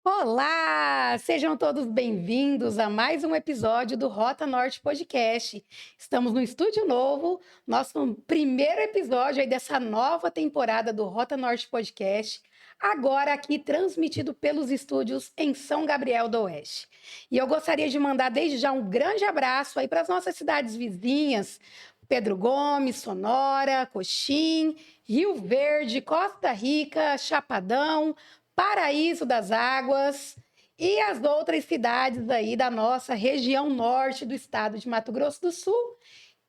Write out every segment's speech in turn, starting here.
Olá! Sejam todos bem-vindos a mais um episódio do Rota Norte Podcast. Estamos no estúdio novo, nosso primeiro episódio aí dessa nova temporada do Rota Norte Podcast, agora aqui transmitido pelos estúdios em São Gabriel do Oeste. E eu gostaria de mandar desde já um grande abraço aí para as nossas cidades vizinhas, Pedro Gomes, Sonora, Coxim, Rio Verde, Costa Rica, Chapadão, Paraíso das Águas e as outras cidades aí da nossa região norte do estado de Mato Grosso do Sul.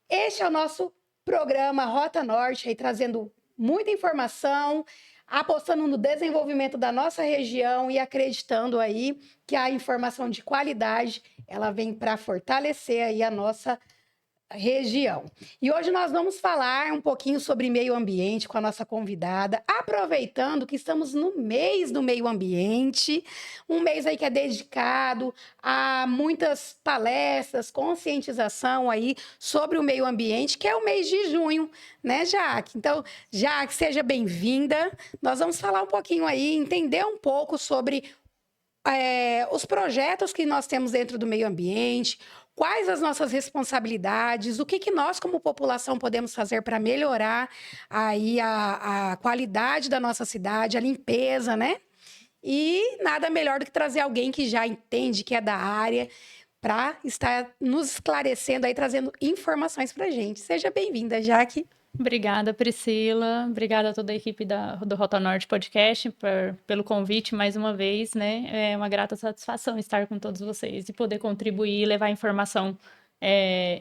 Este é o nosso programa Rota Norte, aí trazendo muita informação, apostando no desenvolvimento da nossa região e acreditando aí que a informação de qualidade, ela vem para fortalecer aí a nossa região. E hoje nós vamos falar um pouquinho sobre meio ambiente com a nossa convidada, aproveitando que estamos no mês do meio ambiente, um mês aí que é dedicado a muitas palestras, conscientização aí sobre o meio ambiente, que é o mês de junho, né, Jaque? Então, Jaque, seja bem-vinda. Nós vamos falar um pouquinho aí, entender um pouco sobre os projetos que nós temos dentro do meio ambiente, quais as nossas responsabilidades, o que nós, como população, podemos fazer para melhorar aí a qualidade da nossa cidade, a limpeza, né? E nada melhor do que trazer alguém que já entende, que é da área, para estar nos esclarecendo aí, trazendo informações para a gente. Seja bem-vinda, Jaque. Obrigada, Priscila. Obrigada a toda a equipe do Rota Norte Podcast pelo convite mais uma vez, né? É uma grata satisfação estar com todos vocês e poder contribuir, levar informação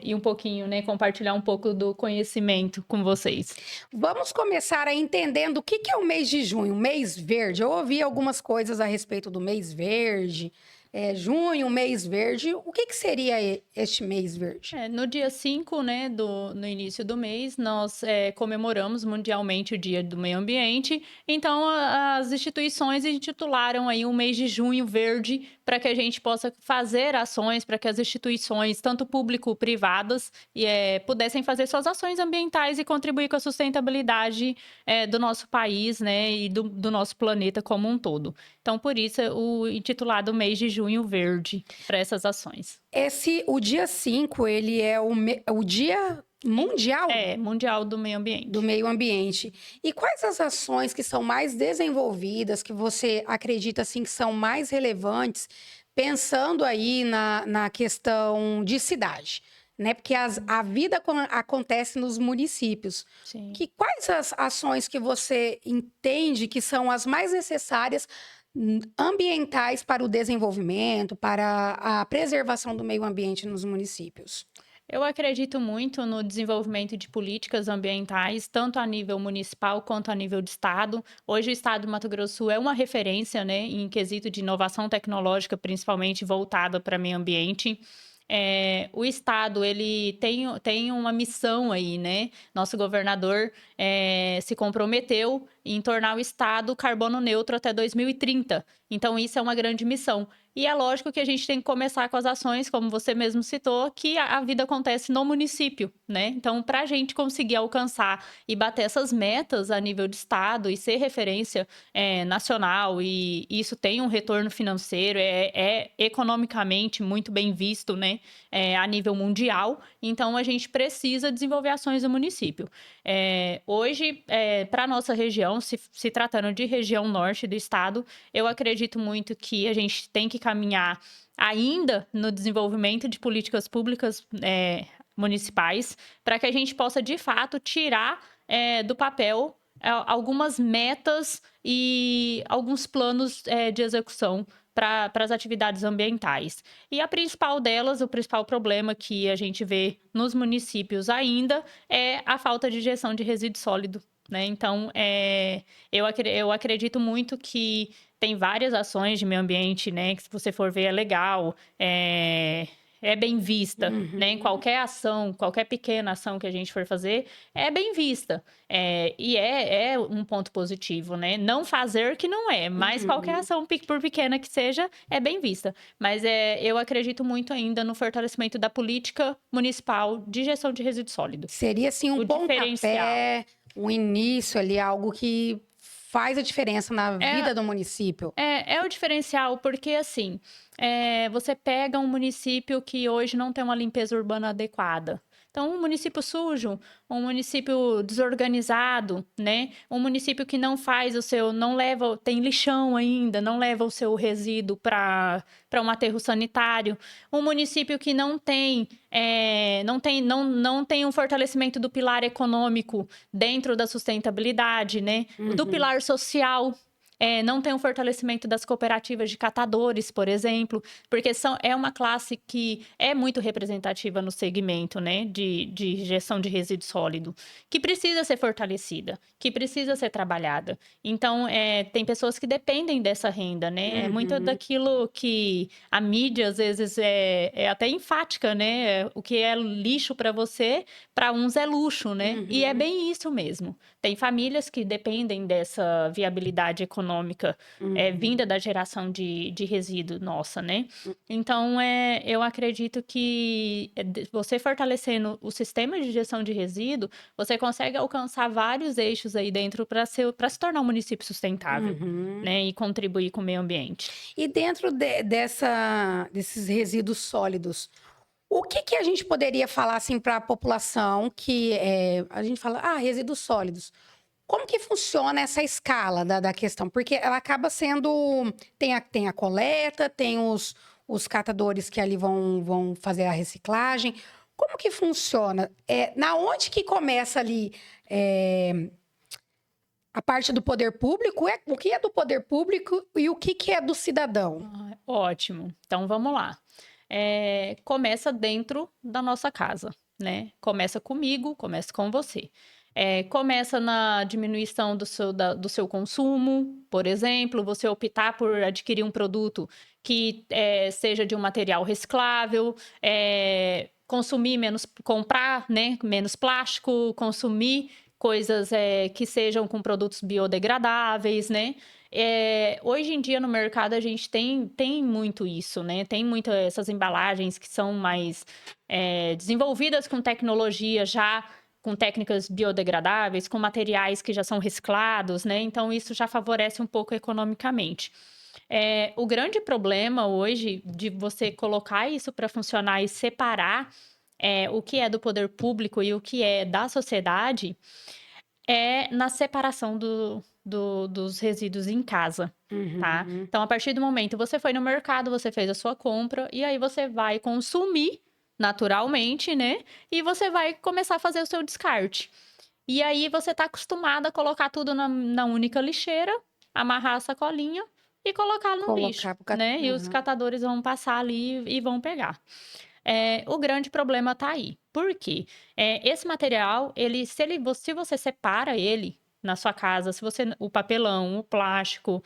e um pouquinho, né? Compartilhar um pouco do conhecimento com vocês. Vamos começar aí entendendo o que é o mês de junho, o mês verde. Eu ouvi algumas coisas a respeito do mês verde. Junho, mês verde. O que seria este mês verde? No dia 5, né, no início do mês, nós comemoramos mundialmente o Dia do Meio Ambiente. Então, as instituições intitularam aí um mês de junho verde para que a gente possa fazer ações, para que as instituições, tanto público-privadas, pudessem fazer suas ações ambientais e contribuir com a sustentabilidade do nosso país, né, e do nosso planeta como um todo. Então, por isso, o intitulado mês de junho verde para essas ações. O dia 5, ele é o dia mundial? Mundial do meio ambiente. Do meio ambiente. E quais as ações que são mais desenvolvidas, que você acredita assim que são mais relevantes, pensando aí na questão de cidade? Né? Porque a vida acontece nos municípios. Sim. Quais as ações que você entende que são as mais necessárias ambientais para o desenvolvimento, para a preservação do meio ambiente nos municípios? Eu acredito muito no desenvolvimento de políticas ambientais, tanto a nível municipal quanto a nível de estado. Hoje o estado do Mato Grosso do Sul é uma referência, né, em quesito de inovação tecnológica, principalmente voltada para meio ambiente. O estado ele tem uma missão aí, né? Nosso governador se comprometeu em tornar o estado carbono neutro até 2030. Então, isso é uma grande missão. E é lógico que a gente tem que começar com as ações, como você mesmo citou, que a vida acontece no município, né? Então, para a gente conseguir alcançar e bater essas metas a nível de estado e ser referência nacional, e isso tem um retorno financeiro, é economicamente muito bem visto, né? A nível mundial. Então, a gente precisa desenvolver ações no município. Hoje, para a nossa região, se tratando de região norte do estado, eu acredito muito que a gente tem que caminhar ainda no desenvolvimento de políticas públicas municipais para que a gente possa, de fato, tirar do papel algumas metas e alguns planos de execução para as atividades ambientais. E a principal delas, o principal problema que a gente vê nos municípios ainda é a falta de gestão de resíduo sólido, né? Então, eu acredito muito que tem várias ações de meio ambiente, né? Que se você for ver é legal, é bem vista, né? Qualquer ação, qualquer pequena ação que a gente for fazer é bem vista. E é um ponto positivo, né? Não fazer que não é, mas qualquer ação, por pequena que seja, é bem vista. Mas eu acredito muito ainda no fortalecimento da política municipal de gestão de resíduo sólido. Seria, assim, um pontapé, um início ali, algo que faz a diferença na vida do município? É o diferencial, porque assim, você pega um município que hoje não tem uma limpeza urbana adequada. Então, um município sujo, um município desorganizado, né? Um município que não faz não leva, tem lixão ainda, não leva o seu resíduo para um aterro sanitário. Um município que não tem um fortalecimento do pilar econômico dentro da sustentabilidade, né? Do pilar social. Não tem um fortalecimento das cooperativas de catadores, por exemplo, porque é uma classe que é muito representativa no segmento, né, de gestão de resíduo sólido, que precisa ser fortalecida, que precisa ser trabalhada. Então, tem pessoas que dependem dessa renda, né? É muito daquilo que a mídia, às vezes, é até enfática, né? O que é lixo para você, para uns é luxo, né? E é bem isso mesmo. Tem famílias que dependem dessa viabilidade econômica vinda da geração de resíduo nossa, né? Então, eu acredito que você fortalecendo o sistema de gestão de resíduo, você consegue alcançar vários eixos aí dentro para se tornar um município sustentável, né? E contribuir com o meio ambiente. E dentro desses resíduos sólidos, o que a gente poderia falar assim para a população que a gente fala, resíduos sólidos. Como que funciona essa escala da questão? Porque ela acaba sendo... Tem a coleta, tem os catadores que ali vão fazer a reciclagem. Como que funciona? Na onde que começa ali a parte do poder público? O que é do poder público e o que é do cidadão? Ótimo. Então, vamos lá. Começa dentro da nossa casa, né? Começa comigo, começa com você. Começa na diminuição do seu consumo, por exemplo, você optar por adquirir um produto que seja de um material reciclável, comprar, né, menos plástico, consumir coisas que sejam com produtos biodegradáveis, né? Hoje em dia no mercado a gente tem muito isso, né? Tem muito essas embalagens que são mais desenvolvidas com tecnologia já, com técnicas biodegradáveis, com materiais que já são reciclados, né? Então, isso já favorece um pouco economicamente. O grande problema hoje de você colocar isso para funcionar e separar o que é do poder público e o que é da sociedade é na separação dos resíduos em casa, tá? Então, a partir do momento que você foi no mercado, você fez a sua compra e aí você vai consumir naturalmente, né? E você vai começar a fazer o seu descarte. E aí você tá acostumado a colocar tudo na única lixeira, amarrar a sacolinha e colocar no lixo, né? E os catadores vão passar ali e vão pegar. O grande problema tá aí. Por quê? Esse material, se você separa ele na sua casa, o papelão, o plástico,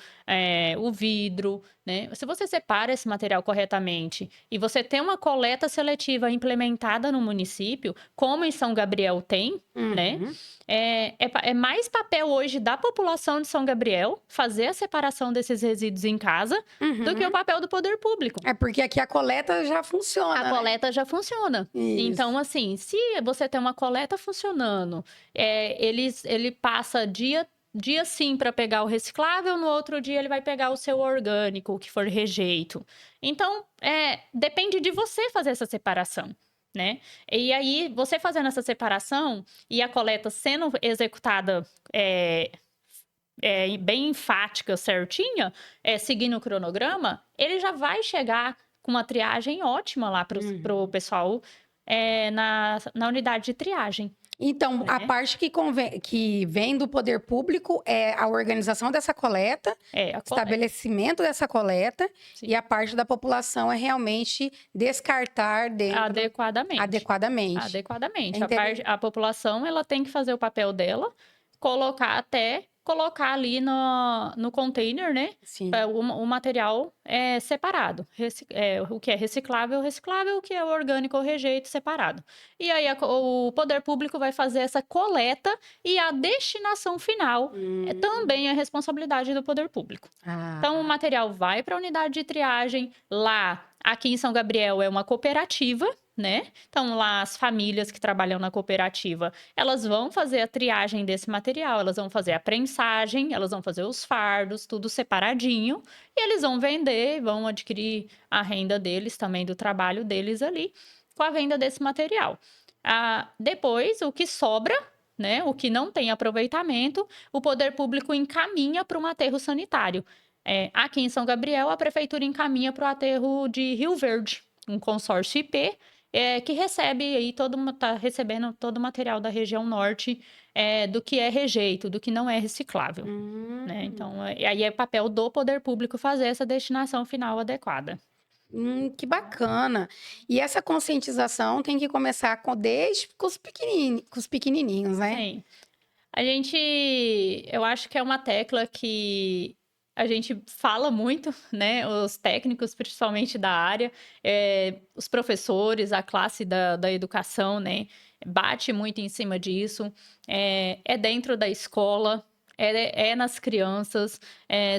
o vidro, né? Se você separa esse material corretamente e você tem uma coleta seletiva implementada no município, como em São Gabriel tem, né? É mais papel hoje da população de São Gabriel fazer a separação desses resíduos em casa do que o papel do poder público. Porque aqui a coleta já funciona. A coleta já funciona. Isso. Então, assim, se você tem uma coleta funcionando, ele passa dia sim para pegar o reciclável, no outro dia ele vai pegar o seu orgânico, o que for rejeito. Então, depende de você fazer essa separação, né? E aí, você fazendo essa separação e a coleta sendo executada bem enfática, certinha, seguindo o cronograma, ele já vai chegar com uma triagem ótima lá pro pessoal na unidade de triagem. Então, a parte que vem do poder público é a organização dessa coleta, estabelecimento dessa coleta, sim. E a parte da população é realmente descartar dentro... Adequadamente. A população, ela tem que fazer o papel dela, colocar ali no container, né? Sim. O material separado. O que é reciclável, o que é orgânico ou rejeito, separado. E aí o poder público vai fazer essa coleta e a destinação final também é responsabilidade do poder público. Então, o material vai para a unidade de triagem lá. Aqui em São Gabriel é uma cooperativa, né? Então, lá as famílias que trabalham na cooperativa, elas vão fazer a triagem desse material, elas vão fazer a prensagem, elas vão fazer os fardos, tudo separadinho, e eles vão vender, vão adquirir a renda deles também, do trabalho deles ali, com a venda desse material. Depois, o que sobra, né, o que não tem aproveitamento, o poder público encaminha para um aterro sanitário. Aqui em São Gabriel, a prefeitura encaminha para o aterro de Rio Verde, um consórcio IP, que recebe aí tá recebendo todo o material da região norte, do que é rejeito, do que não é reciclável, né? Então, aí é papel do poder público fazer essa destinação final adequada. Que bacana. E essa conscientização tem que começar desde com os pequenininhos, né? Sim. Eu acho que é uma tecla que a gente fala muito, né? Os técnicos, principalmente da área, os professores, a classe da educação, né? Bate muito em cima disso. É dentro da escola, é nas crianças.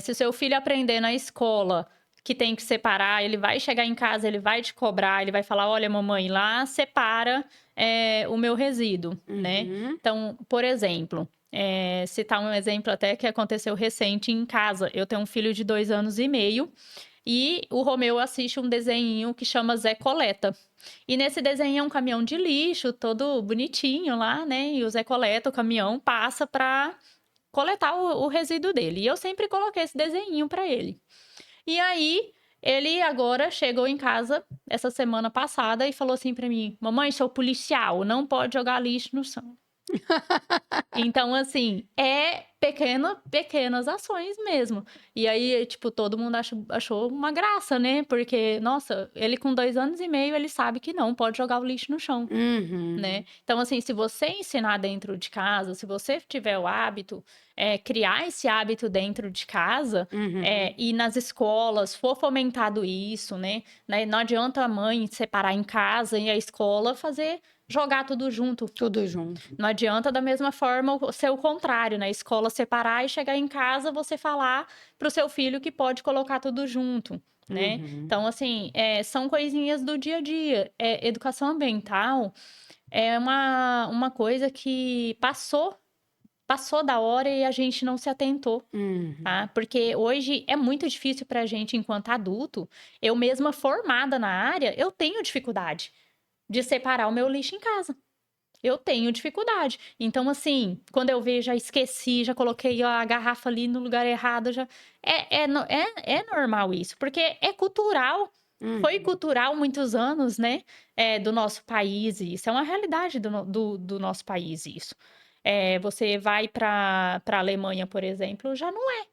Se o seu filho aprender na escola que tem que separar, ele vai chegar em casa, ele vai te cobrar, ele vai falar: olha, mamãe, lá separa o meu resíduo, né? Então, por exemplo, citar um exemplo até que aconteceu recente em casa. Eu tenho um filho de 2 anos e meio e o Romeu assiste um desenho que chama Zé Coleta. E nesse desenho é um caminhão de lixo, todo bonitinho lá, né? E o Zé Coleta, o caminhão, passa para coletar o resíduo dele. E eu sempre coloquei esse desenho para ele. E aí, ele agora chegou em casa essa semana passada e falou assim pra mim: mamãe, sou policial, não pode jogar lixo no chão. Então, assim, pequenas ações mesmo. E aí, tipo, todo mundo achou uma graça, né? Porque, nossa, ele com 2 anos e meio, ele sabe que não pode jogar o lixo no chão, né? Então, assim, se você ensinar dentro de casa, se você tiver o hábito, criar esse hábito dentro de casa, e nas escolas for fomentado isso, né? Não adianta a mãe separar em casa e a escola jogar tudo junto. Tudo junto. Não adianta da mesma forma ser o contrário, né? Escola separar e chegar em casa você falar para o seu filho que pode colocar tudo junto, né? Então, assim, são coisinhas do dia a dia. Educação ambiental é uma coisa que passou da hora e a gente não se atentou, tá? Porque hoje é muito difícil para a gente, enquanto adulto, eu mesma formada na área, eu tenho dificuldade de separar o meu lixo em casa. Eu tenho dificuldade. Então, assim, quando eu vejo, já esqueci, já coloquei a garrafa ali no lugar errado, já... É normal isso, porque é cultural. Foi cultural muitos anos, né? Do nosso país, isso é uma realidade do nosso país, isso. Você vai para a Alemanha, por exemplo, já não é.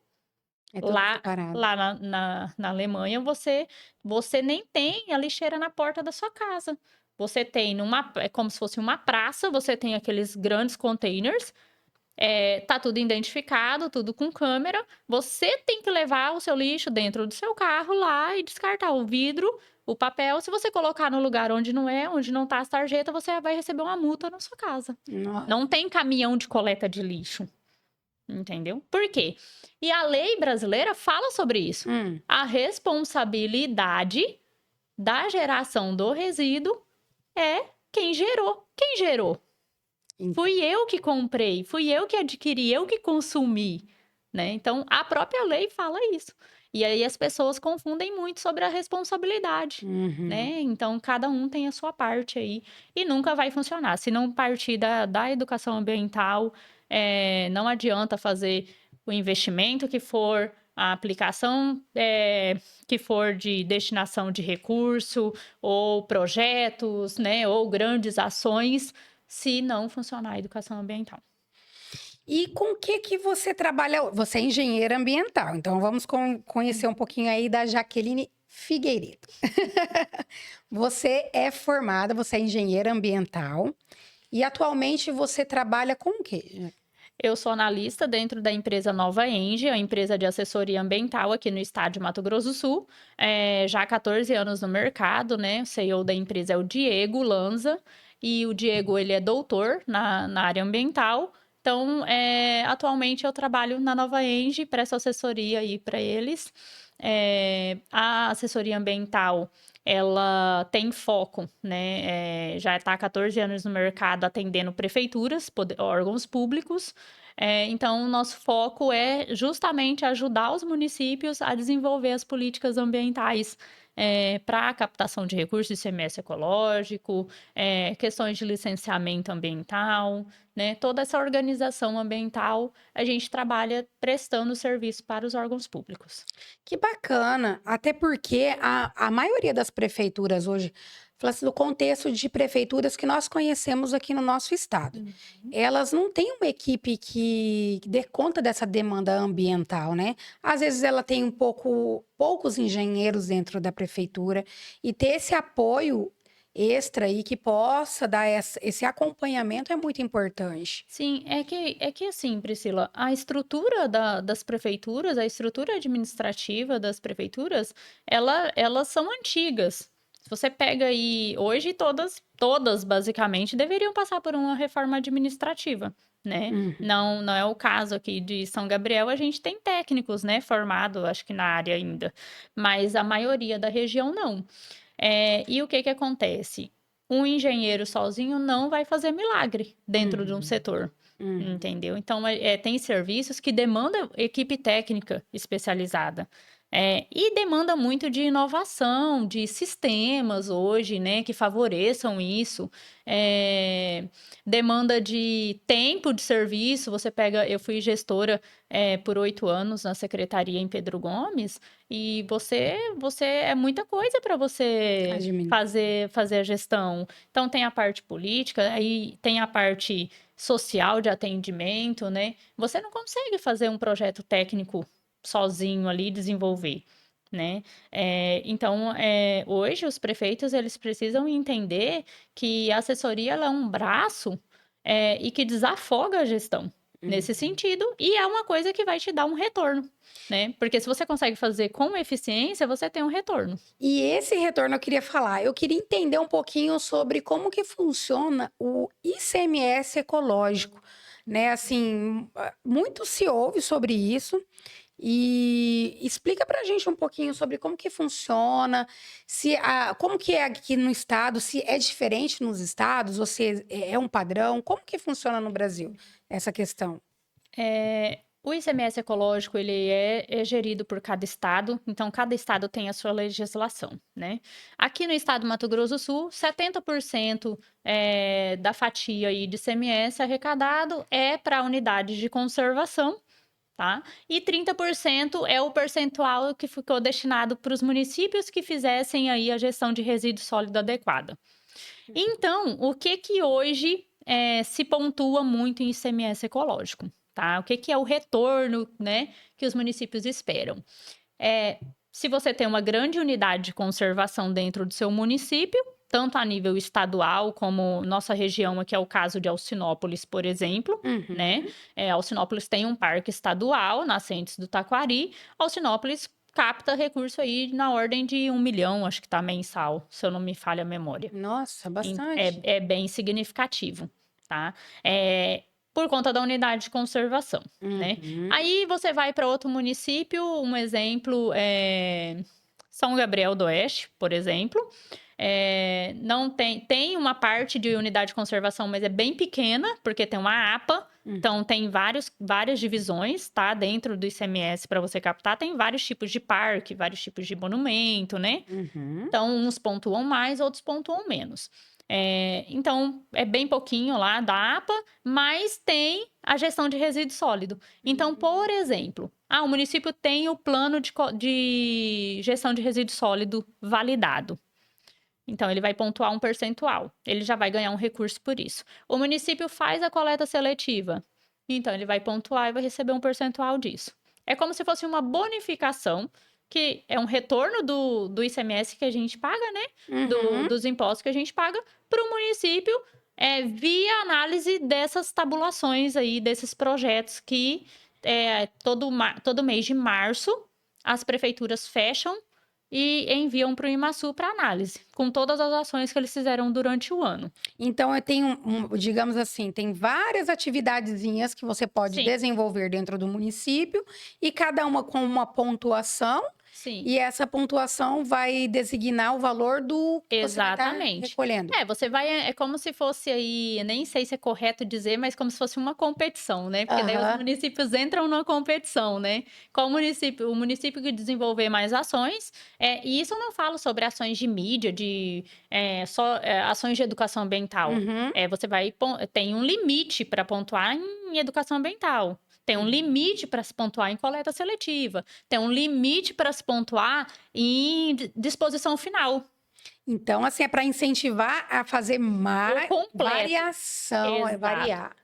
É tudo separado. Lá na Alemanha, você nem tem a lixeira na porta da sua casa. Você tem é como se fosse uma praça, você tem aqueles grandes containers, tá tudo identificado, tudo com câmera. Você tem que levar o seu lixo dentro do seu carro lá e descartar o vidro, o papel. Se você colocar no lugar onde não tá as tarjetas, você vai receber uma multa na sua casa. Nossa. Não tem caminhão de coleta de lixo. Entendeu? Por quê? E a lei brasileira fala sobre isso. A responsabilidade da geração do resíduo é quem gerou. Quem gerou? Fui eu que comprei, fui eu que adquiri, eu que consumi, né? Então, a própria lei fala isso. E aí as pessoas confundem muito sobre a responsabilidade, né? Então, cada um tem a sua parte aí e nunca vai funcionar. Se não partir da educação ambiental, não adianta fazer o investimento que for, a aplicação que for de destinação de recurso, ou projetos, né? Ou grandes ações, se não funcionar a educação ambiental. E com o que você trabalha? Você é engenheira ambiental, então vamos conhecer um pouquinho aí da Jaqueline Figueiredo. Você é formada, você é engenheira ambiental e atualmente você trabalha com o quê? Eu sou analista dentro da empresa Nova Enge, a empresa de assessoria ambiental aqui no estado de Mato Grosso do Sul. Já há 14 anos no mercado, né? O CEO da empresa é o Diego Lanza. E o Diego, ele é doutor na área ambiental. Então, atualmente eu trabalho na Nova Enge, presto assessoria aí para eles. A assessoria ambiental, ela tem foco, né? Já está há 14 anos no mercado atendendo prefeituras, órgãos públicos. Então, o nosso foco é justamente ajudar os municípios a desenvolver as políticas ambientais para a captação de recursos de ICMS ecológico, questões de licenciamento ambiental, né? Toda essa organização ambiental, a gente trabalha prestando serviço para os órgãos públicos. Que bacana, até porque a maioria das prefeituras hoje, fala assim, do contexto de prefeituras que nós conhecemos aqui no nosso estado, Uhum. elas não têm uma equipe que dê conta dessa demanda ambiental, né? Às vezes ela tem poucos engenheiros dentro da prefeitura e ter esse apoio extra aí que possa dar esse acompanhamento é muito importante. Sim, é que assim, Priscila, a estrutura das prefeituras, a estrutura administrativa das prefeituras, elas são antigas. Se você pega aí, hoje todas basicamente deveriam passar por uma reforma administrativa, né? Uhum. Não é o caso aqui de São Gabriel, a gente tem técnicos, né, formados, acho que na área ainda, mas a maioria da região não. E o que que acontece? Um engenheiro sozinho não vai fazer milagre dentro de um Uhum. setor, Uhum. entendeu? Então, tem serviços que demandam equipe técnica especializada. E demanda muito de inovação, de sistemas hoje, né, que favoreçam isso. Demanda de tempo de serviço. Eu fui gestora por 8 anos na secretaria em Pedro Gomes, e você é muita coisa para você Admiro. fazer a gestão. Então, tem a parte política, aí tem a parte social de atendimento, né? Você não consegue fazer um projeto técnico sozinho ali, desenvolver, né? Então, hoje os prefeitos, eles precisam entender que a assessoria, ela é um braço, e que desafoga a gestão. Nesse Uhum. sentido, e é uma coisa que vai te dar um retorno, né? Porque se você consegue fazer com eficiência, você tem um retorno. E esse retorno eu queria falar. Eu queria entender um pouquinho sobre como que funciona o ICMS ecológico, né? Assim, muito se ouve sobre isso e explica pra gente um pouquinho sobre como que funciona, como que é aqui no estado, se é diferente nos estados, ou se é um padrão, como que funciona no Brasil essa questão? O ICMS ecológico, ele é gerido por cada estado, então cada estado tem a sua legislação, né? Aqui no estado do Mato Grosso do Sul, 70% da fatia aí de ICMS arrecadado é para unidades de conservação, tá? E 30% é o percentual que ficou destinado para os municípios que fizessem aí a gestão de resíduo sólido adequada. Então, o que que hoje se pontua muito em ICMS ecológico, tá? O que que é o retorno, né, que os municípios esperam? Se você tem uma grande unidade de conservação dentro do seu município, tanto a nível estadual como nossa região, aqui é o caso de Alcinópolis, por exemplo, né? Uhum. Alcinópolis tem um parque estadual, Nascentes do Taquari. Alcinópolis capta recurso aí na ordem de 1 milhão, acho que tá mensal, se eu não me falha a memória. Nossa, É, bastante. é bem significativo, tá? Por conta da unidade de conservação, né? Uhum. Aí você vai para outro município, um exemplo São Gabriel do Oeste, por exemplo. Não tem uma parte de unidade de conservação, mas é bem pequena, porque tem uma APA. Hum. Então, tem várias divisões, tá? Dentro do ICMS para você captar, tem vários tipos de parque, vários tipos de monumento, né? Uhum. Então, uns pontuam mais, outros pontuam menos. Então, é bem pouquinho lá da APA, mas tem a gestão de resíduo sólido. Então, por exemplo, o município tem o plano de gestão de resíduo sólido validado. Então, ele vai pontuar um percentual. Ele já vai ganhar um recurso por isso. O município faz a coleta seletiva. Então, ele vai pontuar e vai receber um percentual disso. É como se fosse uma bonificação, que é um retorno do ICMS que a gente paga, né? Uhum. Dos impostos que a gente paga para o município, via análise dessas tabulações aí, desses projetos que todo mês de março as prefeituras fecham e enviam para o Imaçu para análise, com todas as ações que eles fizeram durante o ano. Então eu tenho digamos assim, tem várias atividadezinhas que você pode Sim, desenvolver dentro do município e cada uma com uma pontuação, Sim. e essa pontuação vai designar o valor do que você vai estar Exatamente. recolhendo. Você vai, é como se fosse aí, nem sei se é correto dizer, mas como se fosse uma competição, né? Porque daí os Aham. municípios entram numa competição, né? O município que desenvolver mais ações, e isso eu não falo sobre ações de mídia, ações de educação ambiental. Uhum. Tem um limite para pontuar em educação ambiental. Tem um limite para se pontuar em coleta seletiva. Tem um limite para se pontuar em disposição final. Então, assim, é para incentivar a fazer mais completo. variação, é Exato. variar.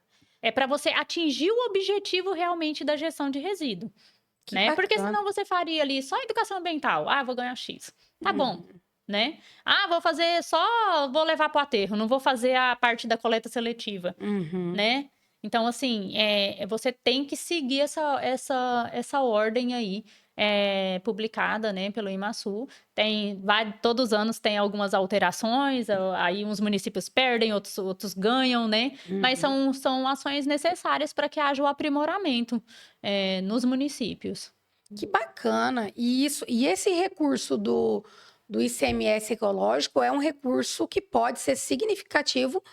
É para você atingir o objetivo realmente da gestão de resíduo, Que né? Porque bacana. senão você faria ali só educação ambiental. Ah, vou ganhar X. Tá bom, Uhum. né? Ah, vou levar para o aterro, não vou fazer a parte da coleta seletiva, Uhum. né? Então, assim, você tem que seguir essa ordem aí, publicada, né, pelo Imaçu. Todos os anos tem algumas alterações, aí uns municípios perdem, outros ganham, né? Mas Uhum. são ações necessárias para que haja o aprimoramento, nos municípios. Que bacana. E esse recurso do ICMS ecológico é um recurso que pode ser significativo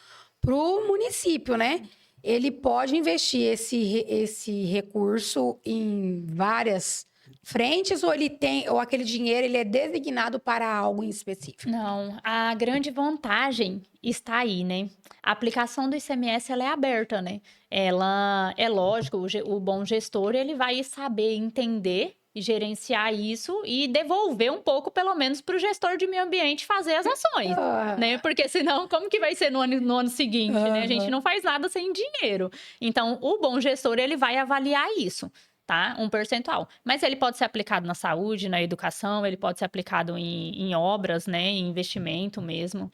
para o município, né? Ele pode investir esse recurso em várias frentes ou aquele dinheiro ele é designado para algo em específico? Não, a grande vantagem está aí, né? A aplicação do ICMS ela é aberta, né? Ela é lógico, o bom gestor ele vai saber entender e gerenciar isso e devolver um pouco, pelo menos, para o gestor de meio ambiente fazer as ações, né? Ah, Porque senão, como que vai ser no ano seguinte, né? A gente aham. não faz nada sem dinheiro. Então, o bom gestor ele vai avaliar isso. Tá? Um percentual. Mas ele pode ser aplicado na saúde, na educação, ele pode ser aplicado em obras, né? Em investimento mesmo,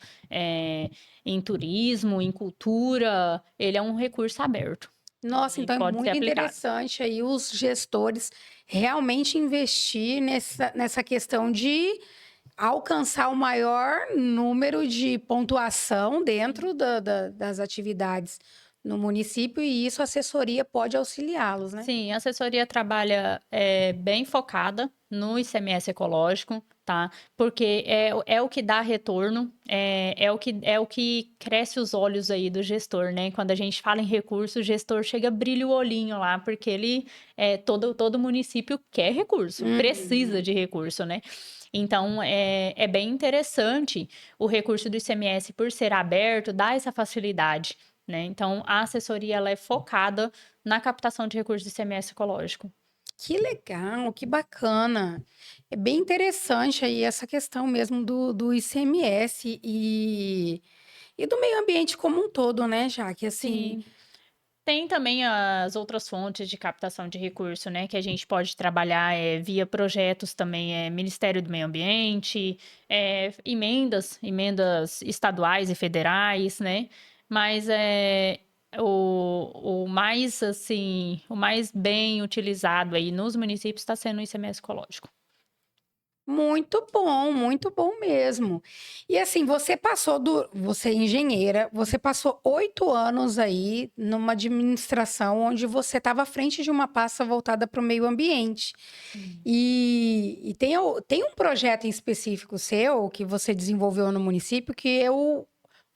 em turismo, em cultura. Ele é um recurso aberto Nossa, e então é pode ser muito aplicado. interessante aí os gestores realmente investir nessa questão de alcançar o maior número de pontuação dentro das atividades no município e isso a assessoria pode auxiliá-los, né? Sim, a assessoria trabalha bem focada no ICMS ecológico, tá? Porque é o que dá retorno, é o que cresce os olhos aí do gestor, né? Quando a gente fala em recurso, o gestor chega, brilha o olhinho lá, porque todo município quer recurso, precisa Uhum. de recurso, né? Então, é bem interessante o recurso do ICMS por ser aberto, dá essa facilidade, né? Então, a assessoria ela é focada na captação de recursos do ICMS ecológico. Que legal, que bacana. É bem interessante aí essa questão mesmo do ICMS e do meio ambiente como um todo, né, Jaque? Assim, Sim. Tem também as outras fontes de captação de recurso, né, que a gente pode trabalhar via projetos também, Ministério do Meio Ambiente, emendas estaduais e federais, né? Mas o mais assim, o mais bem utilizado aí nos municípios está sendo o ICMS ecológico. muito bom mesmo. E assim, você é engenheira, você passou 8 anos aí numa administração onde você estava à frente de uma pasta voltada para o meio ambiente. Sim. E tem um projeto em específico seu que você desenvolveu no município que eu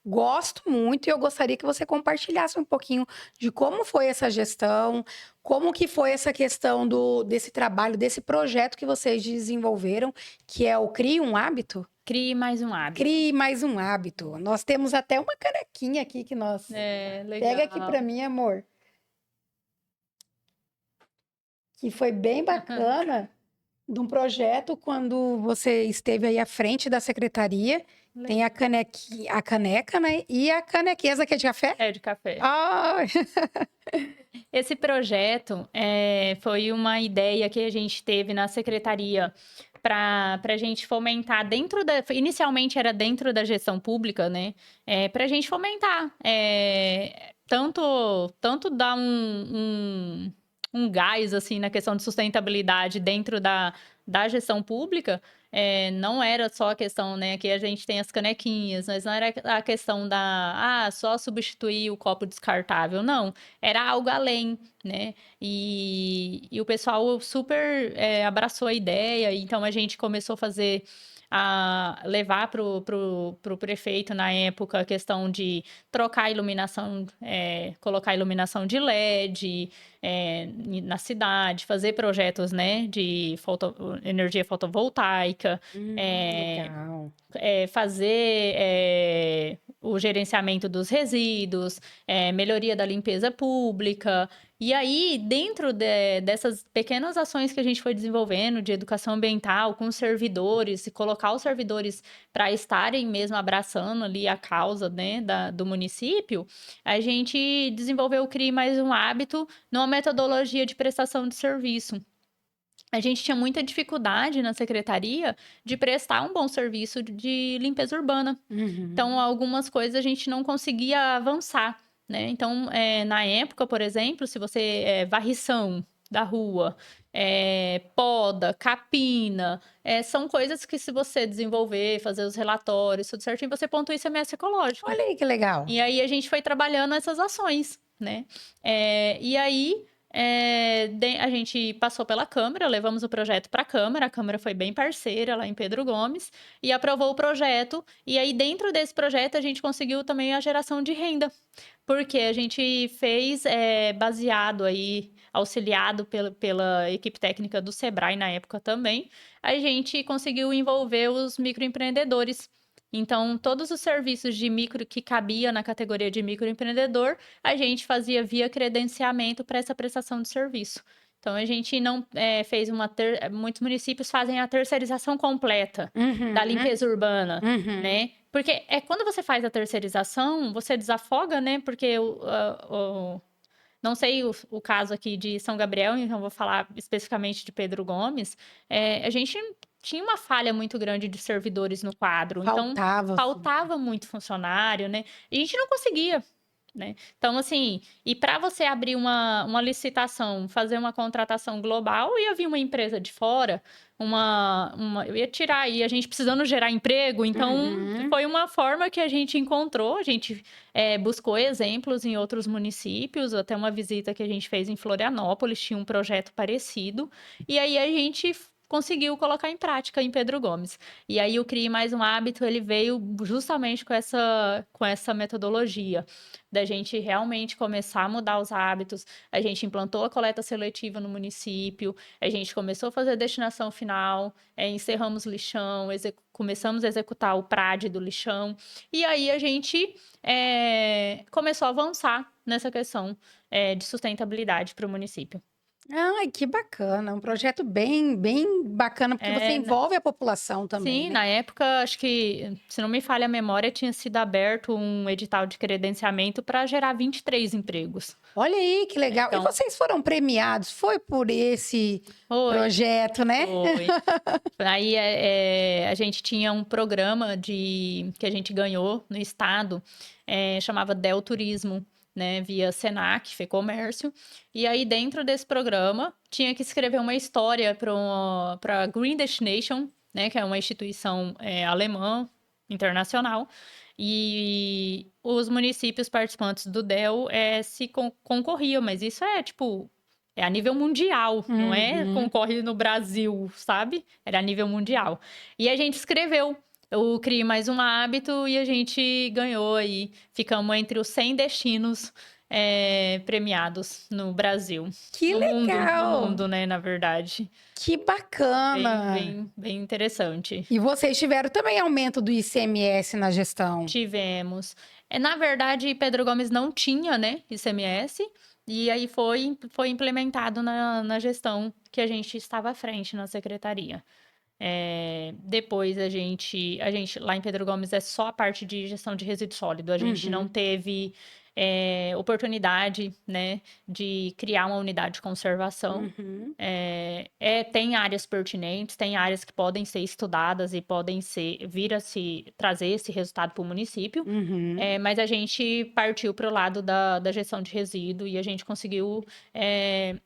gosto muito e eu gostaria que você compartilhasse um pouquinho de como foi essa gestão, como que foi essa questão desse trabalho, desse projeto que vocês desenvolveram, que é o Crie um Hábito? Crie mais um hábito. Crie mais um hábito. Nós temos até uma canequinha aqui que nós... Pega aqui para Legal. mim, amor. Que foi bem bacana de um projeto quando você esteve aí à frente da secretaria. Tem a caneca, né? E a canequeza que é de café? É de café. Ai, Esse projeto foi uma ideia que a gente teve na secretaria para a gente fomentar inicialmente era dentro da gestão pública, né? Para a gente fomentar, tanto dar um gás assim na questão de sustentabilidade dentro da gestão pública, não era só a questão, né, que a gente tem as canequinhas, mas não era a questão só substituir o copo descartável, não, era algo além, né, e o pessoal super abraçou a ideia, então a gente começou a levar pro prefeito na época a questão de trocar a iluminação, colocar iluminação de LED na cidade, fazer projetos, né, de energia fotovoltaica, Legal. fazer o gerenciamento dos resíduos, melhoria da limpeza pública. E aí, dentro dessas pequenas ações que a gente foi desenvolvendo de educação ambiental com os servidores, e colocar os servidores para estarem mesmo abraçando ali a causa, né, do município, a gente desenvolveu o CRI Mais um Hábito numa metodologia de prestação de serviço. A gente tinha muita dificuldade na secretaria de prestar um bom serviço de limpeza urbana. Então, algumas coisas a gente não conseguia avançar, né? Então, na época, por exemplo, se você varrição da rua, poda, capina, são coisas que se você desenvolver, fazer os relatórios, tudo certinho, você pontua ICMS ecológico. Olha aí que legal. E aí a gente foi trabalhando essas ações, né? E aí a gente passou pela Câmara, levamos o projeto para a Câmara foi bem parceira lá em Pedro Gomes e aprovou o projeto. E aí, dentro desse projeto, a gente conseguiu também a geração de renda, porque a gente fez baseado aí, auxiliado pela equipe técnica do Sebrae na época também, a gente conseguiu envolver os microempreendedores. Então, todos os serviços de micro que cabia na categoria de microempreendedor, a gente fazia via credenciamento para essa prestação de serviço. Então, a gente não fez muitos municípios fazem a terceirização completa da limpeza urbana, né? Porque quando você faz a terceirização, você desafoga, né? Porque não sei o caso aqui de São Gabriel, então vou falar especificamente de Pedro Gomes. A gente tinha uma falha muito grande de servidores no quadro. Então, faltava muito funcionário, né? E a gente não conseguia, né? Então, assim, e para você abrir uma licitação, fazer uma contratação global, ia vir uma empresa de fora, eu ia tirar aí, a gente precisando gerar emprego. Então, foi uma forma que a gente encontrou, a gente buscou exemplos em outros municípios, até uma visita que a gente fez em Florianópolis, tinha um projeto parecido, e aí a gente conseguiu colocar em prática em Pedro Gomes. E aí o CRI Mais um Hábito, ele veio justamente com essa metodologia da gente realmente começar a mudar os hábitos. A gente implantou a coleta seletiva no município, a gente começou a fazer a destinação final, encerramos o lixão, começamos a executar o PRAD do lixão, e aí a gente começou a avançar nessa questão de sustentabilidade para o município. Ai, que bacana. Um projeto bem, bem bacana, porque você envolve a população também, Sim, né? na época, acho que, se não me falha a memória, tinha sido aberto um edital de credenciamento para gerar 23 empregos. Olha aí, que legal. Então, e vocês foram premiados? Foi por esse projeto, né? Foi. Aí a gente tinha um programa que a gente ganhou no estado, chamava Del Turismo, né, via Senac, FEComércio. E aí, dentro desse programa, tinha que escrever uma história para Green Destination, né, que é uma instituição alemã, internacional. E os municípios participantes do DEL se concorriam, mas isso tipo... a nível mundial, não concorre no Brasil, sabe? Era a nível mundial. E a gente escreveu o CRI Mais um Hábito e a gente ganhou aí. Ficamos entre os 100 destinos premiados no Brasil. Que legal! No mundo, né, na verdade. Que bacana! Bem interessante. E vocês tiveram também aumento do ICMS na gestão? Tivemos. Na verdade, Pedro Gomes não tinha, né, ICMS. E aí foi implementado na gestão que a gente estava à frente na secretaria. Depois a gente lá em Pedro Gomes é só a parte de gestão de resíduo sólido. A gente não teve oportunidade, né, de criar uma unidade de conservação. Tem áreas pertinentes, tem áreas que podem ser estudadas e podem vir a se trazer esse resultado para o município. Mas a gente partiu para o lado da gestão de resíduo e a gente conseguiu...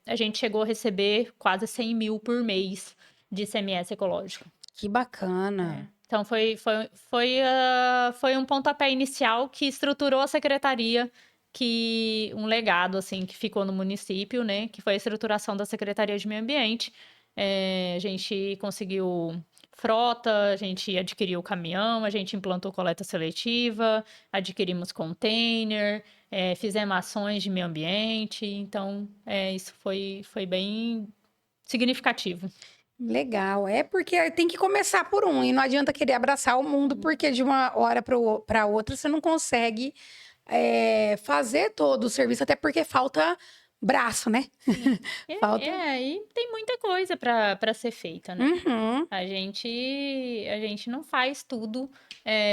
a gente chegou a receber quase 100 mil por mês de ICMS ecológico. Que bacana. Então foi um pontapé inicial que estruturou a secretaria, um legado, assim, que ficou no município, né, que foi a estruturação da Secretaria de Meio Ambiente. A gente conseguiu frota, a gente adquiriu caminhão, a gente implantou coleta seletiva, adquirimos container, fizemos ações de meio ambiente, então, isso foi bem significativo. Legal. É porque tem que começar por um e não adianta querer abraçar o mundo, porque de uma hora para outra você não consegue fazer todo o serviço, até porque falta braço, né? Falta. E tem muita coisa para ser feita, né? Uhum, A gente não faz tudo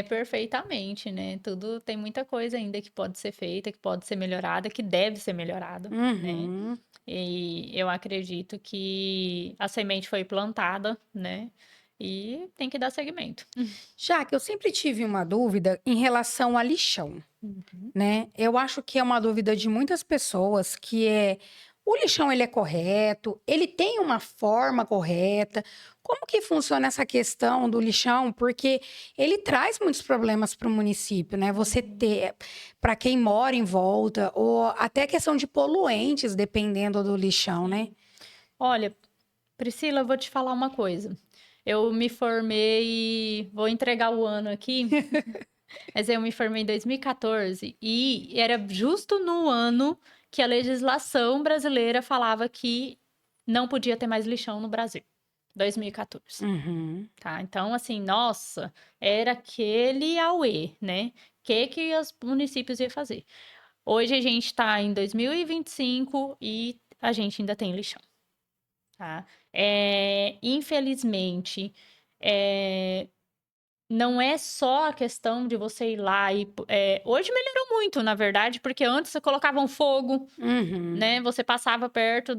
perfeitamente, né? Tudo tem muita coisa ainda que pode ser feita, que pode ser melhorada, que deve ser melhorada, né? uhum. E eu acredito que a semente foi plantada, né? E tem que dar seguimento. Já que eu sempre tive uma dúvida em relação a lixão, Uhum. né? Eu acho que é uma dúvida de muitas pessoas que o lixão ele é correto, ele tem uma forma correta. Como que funciona essa questão do lixão? Porque ele traz muitos problemas para o município, né? Você ter, para quem mora em volta, ou até questão de poluentes, dependendo do lixão, né? Olha, Priscila, eu vou te falar uma coisa. Eu me formei, vou entregar o ano aqui, mas eu me formei em 2014 e era justo no ano que a legislação brasileira falava que não podia ter mais lixão no Brasil. 2014, Uhum. tá? Então, assim, nossa, era aquele auê, né? Que os municípios iam fazer? Hoje a gente está em 2025 e a gente ainda tem lixão, tá? Infelizmente, é, não é só a questão de você ir lá e. Hoje melhorou muito, na verdade, porque antes você colocava um fogo, Uhum. né? Você passava perto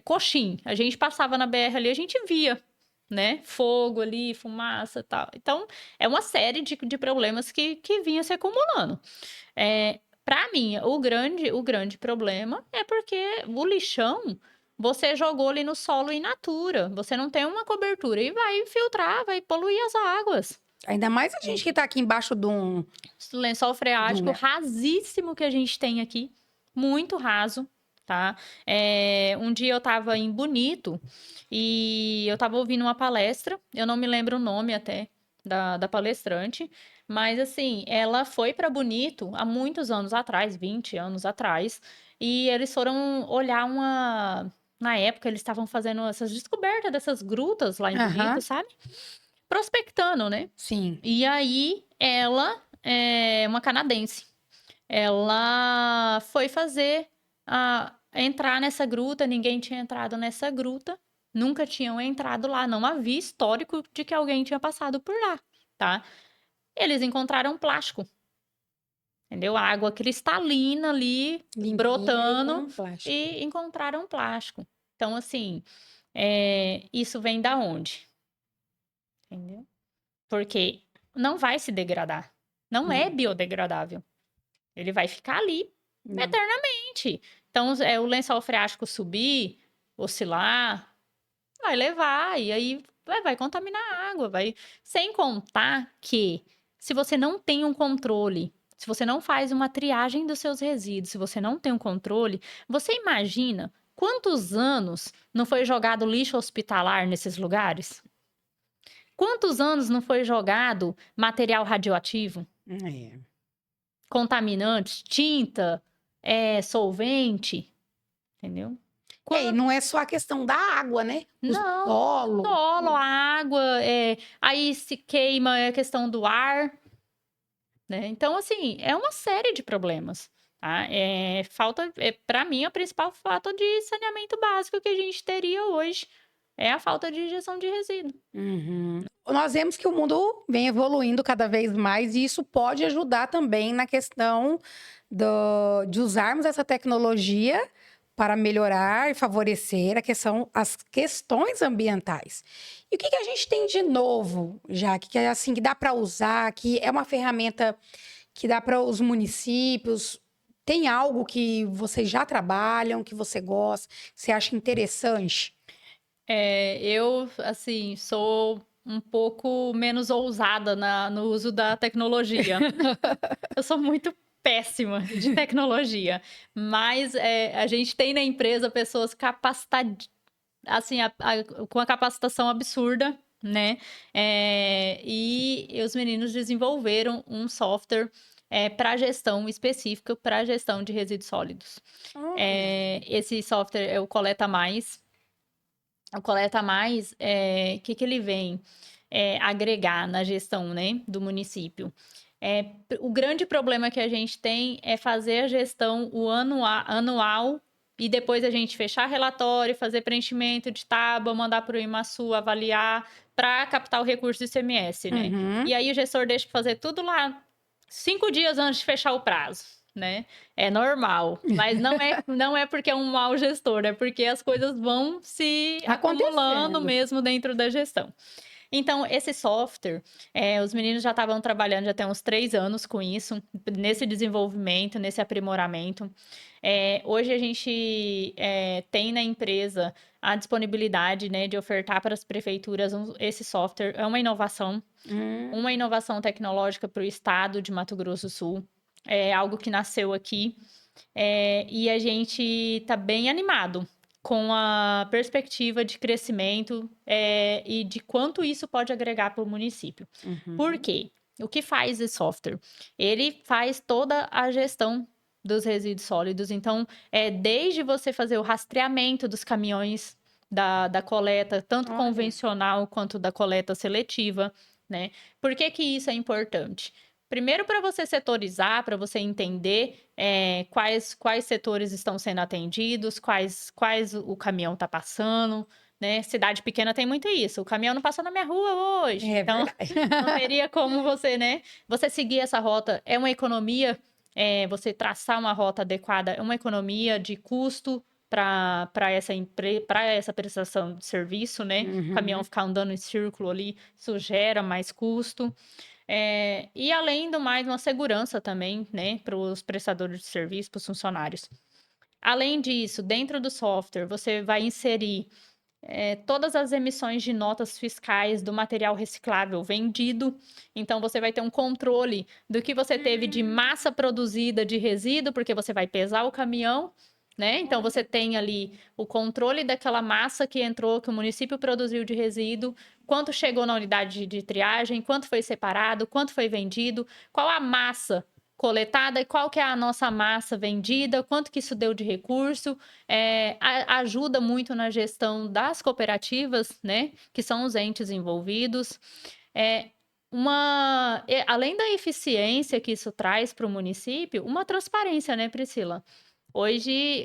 Coxim. A gente passava na BR ali, a gente via, né? Fogo ali, fumaça e tal. Então, é uma série de problemas que vinha se acumulando. Para mim, o grande problema é porque o lixão você jogou ali no solo in natura. Você não tem uma cobertura e vai filtrar, vai poluir as águas. Ainda mais a gente que tá aqui embaixo Lençol de um. freático rasíssimo que a gente tem aqui, muito raso, tá? Um dia eu tava em Bonito e eu tava ouvindo uma palestra, eu não me lembro o nome até da palestrante, mas assim, ela foi para Bonito há muitos anos atrás, 20 anos atrás, e eles foram olhar uma. Na época, eles estavam fazendo essas descobertas dessas grutas lá em Bonito, Aham, sabe? Prospectando, né? sim. E aí, ela é uma canadense. Ela foi entrar nessa gruta, ninguém tinha entrado nessa gruta, nunca tinham entrado lá, não havia histórico de que alguém tinha passado por lá, tá? Eles encontraram plástico, entendeu? Água cristalina ali, Limpinha e brotando, com plástico. e encontraram plástico. Então, assim, isso vem da onde? Entendeu? Porque não vai se degradar. Não é Não, biodegradável. Ele vai ficar ali não. eternamente. Então, o lençol freático subir, oscilar, vai levar, e aí vai contaminar a água. Sem contar que, se você não tem um controle, se você não faz uma triagem dos seus resíduos, se você não tem um controle, você imagina quantos anos não foi jogado lixo hospitalar nesses lugares? Quantos anos não foi jogado material radioativo? É. Contaminantes, tinta, solvente, entendeu? E não é só a questão da água, né? O Não, solo. solo, a água, aí se queima é a questão do ar, né? Então, assim, é uma série de problemas, tá? Para mim, a principal falta de saneamento básico que a gente teria hoje é a falta de injeção de resíduo. Uhum. Nós vemos que o mundo vem evoluindo cada vez mais e isso pode ajudar também na questão de usarmos essa tecnologia para melhorar e favorecer as questões ambientais. E o que a gente tem de novo, já que é assim que dá para usar, que é uma ferramenta que dá para os municípios? Tem algo que vocês já trabalham, que você gosta, que você acha interessante? Eu, assim, sou um pouco menos ousada no uso da tecnologia. Eu sou muito péssima de tecnologia, mas a gente tem na empresa pessoas capacitadas, assim, com a capacitação absurda, né? E os meninos desenvolveram um software para gestão específico para gestão de resíduos sólidos. Esse software é o Coleta Mais. O Coleta Mais, que ele vem agregar na gestão, né, do município? O grande problema que a gente tem é fazer a gestão anual e depois a gente fechar relatório, fazer preenchimento de tábua, mandar para o IMASU avaliar para captar o recurso do ICMS, né? Uhum. E aí o gestor deixa de fazer tudo lá 5 dias antes de fechar o prazo, né? É normal, mas não é porque é um mau gestor, é porque as coisas vão se acumulando Acontecendo. mesmo dentro da gestão. Então, esse software, os meninos já estavam trabalhando já tem uns 3 anos com isso, nesse desenvolvimento, nesse aprimoramento. Hoje a gente tem na empresa a disponibilidade, né, de ofertar para as prefeituras esse software. É uma inovação tecnológica para o estado de Mato Grosso do Sul. É algo que nasceu aqui. E a gente está bem animado com a perspectiva de crescimento e de quanto isso pode agregar para o município. Por quê? O que faz esse software? Ele faz toda a gestão dos resíduos sólidos. Então, desde você fazer o rastreamento dos caminhões da coleta, tanto convencional quanto da coleta seletiva, né? Por que que isso é importante? Primeiro, para você setorizar, para você entender quais setores estão sendo atendidos, quais o caminhão está passando, né? Cidade pequena tem muito isso. O caminhão não passou na minha rua hoje. Então, Verdade. não teria como você, né? Você seguir essa rota é uma economia, você traçar uma rota adequada é uma economia de custo para essa prestação de serviço, né? O caminhão ficar andando em círculo ali, isso gera mais custo. E além do mais, uma segurança também, né, para os prestadores de serviço, para os funcionários. Além disso, dentro do software, você vai inserir todas as emissões de notas fiscais do material reciclável vendido. Então, você vai ter um controle do que você teve de massa produzida de resíduo, porque você vai pesar o caminhão, né? Então, você tem ali o controle daquela massa que entrou, que o município produziu de resíduo, quanto chegou na unidade de triagem, quanto foi separado, quanto foi vendido, qual a massa coletada e qual que é a nossa massa vendida, quanto que isso deu de recurso, ajuda muito na gestão das cooperativas, né, que são os entes envolvidos. Além da eficiência que isso traz para o município, uma transparência, né, Priscila? Hoje,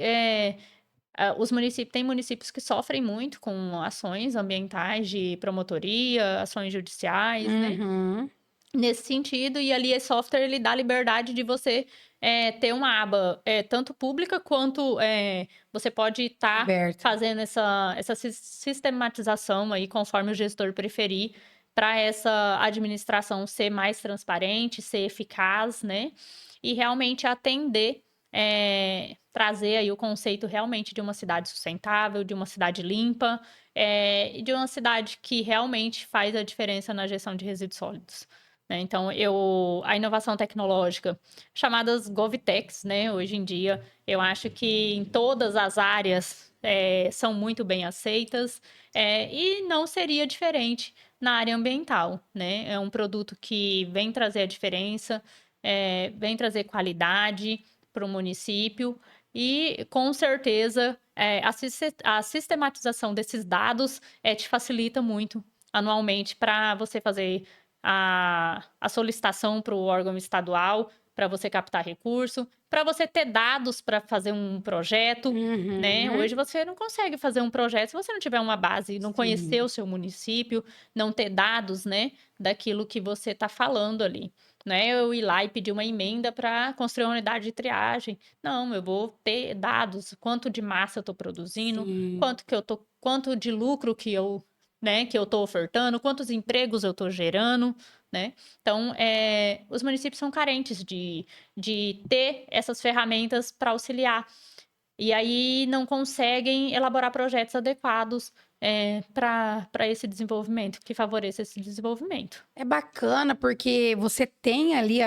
tem municípios que sofrem muito com ações ambientais de promotoria, ações judiciais, né? Nesse sentido, e ali esse software ele dá liberdade de você ter uma aba tanto pública quanto você pode estar fazendo essa sistematização aí conforme o gestor preferir, para essa administração ser mais transparente, ser eficaz, né? E realmente atender, trazer aí o conceito realmente de uma cidade sustentável, de uma cidade limpa, e de uma cidade que realmente faz a diferença na gestão de resíduos sólidos. Né? Então, a inovação tecnológica, chamadas GovTechs, né? Hoje em dia, eu acho que em todas as áreas são muito bem aceitas, e não seria diferente na área ambiental, né? É um produto que vem trazer a diferença, vem trazer qualidade para o município e, com certeza, a sistematização desses dados te facilita muito anualmente para você fazer a solicitação para o órgão estadual, para você captar recurso, para você ter dados para fazer um projeto, né? Hoje você não consegue fazer um projeto se você não tiver uma base, não conhecer o seu município, não ter dados, né, daquilo que você está falando ali. Né? Eu ir lá e pedir uma emenda para construir uma unidade de triagem. Não, eu vou ter dados, quanto de massa eu estou produzindo, quanto de lucro que eu estou ofertando, quantos empregos eu estou gerando, né? Então, os municípios são carentes de ter essas ferramentas para auxiliar. E aí não conseguem elaborar projetos adequados para esse desenvolvimento, que favoreça esse desenvolvimento. É bacana porque você tem ali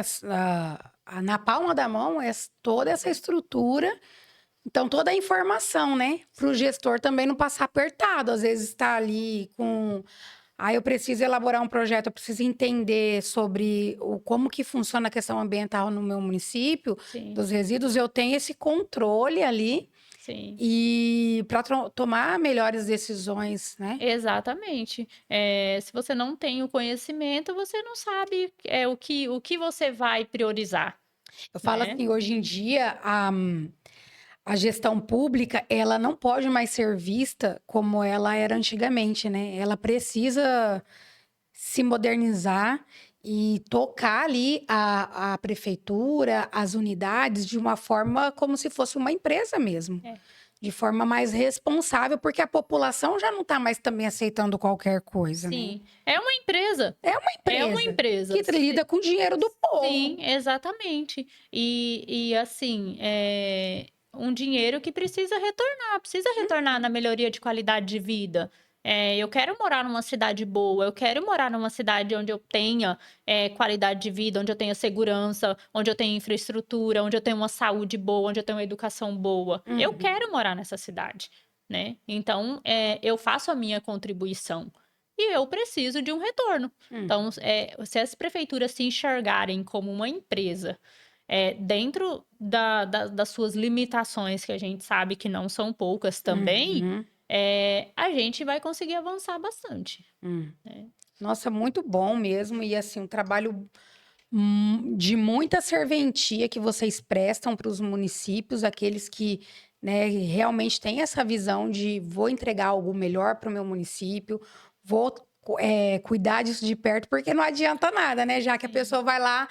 na palma da mão toda essa estrutura, então toda a informação, né? Para o gestor também não passar apertado. Às vezes está ali com. Eu preciso elaborar um projeto, eu preciso entender sobre como que funciona a questão ambiental no meu município, Sim, dos resíduos, eu tenho esse controle ali sim. e para tomar melhores decisões, né? Exatamente. Se você não tem o conhecimento, você não sabe o que você vai priorizar, Eu falo né? assim, hoje em dia, a gestão pública, ela não pode mais ser vista como ela era antigamente, né? Ela precisa se modernizar e tocar ali a prefeitura, as unidades, de uma forma como se fosse uma empresa mesmo. É. De forma mais responsável, porque a população já não está mais também aceitando qualquer coisa, né? Sim, é uma empresa. É uma É uma empresa empresa. que lida com o dinheiro do povo. Sim, exatamente. E assim, um dinheiro que precisa retornar na melhoria de qualidade de vida. Eu quero morar numa cidade boa, eu quero morar numa cidade onde eu tenha qualidade de vida, onde eu tenha segurança, onde eu tenha infraestrutura, onde eu tenha uma saúde boa, onde eu tenho uma educação boa. Eu Uhum. quero morar nessa cidade, né? Então, eu faço a minha contribuição e eu preciso de um retorno. Então, Uhum. se as prefeituras se enxergarem como uma empresa, dentro das suas limitações, que a gente sabe que não são poucas também, Uhum. a gente vai conseguir avançar bastante, Uhum. né? Nossa, muito bom mesmo. E assim, um trabalho de muita serventia que vocês prestam para os municípios, aqueles que, né, realmente têm essa visão de vou entregar algo melhor para o meu município, vou cuidar disso de perto, porque não adianta nada, né? Já que a Sim, pessoa vai lá,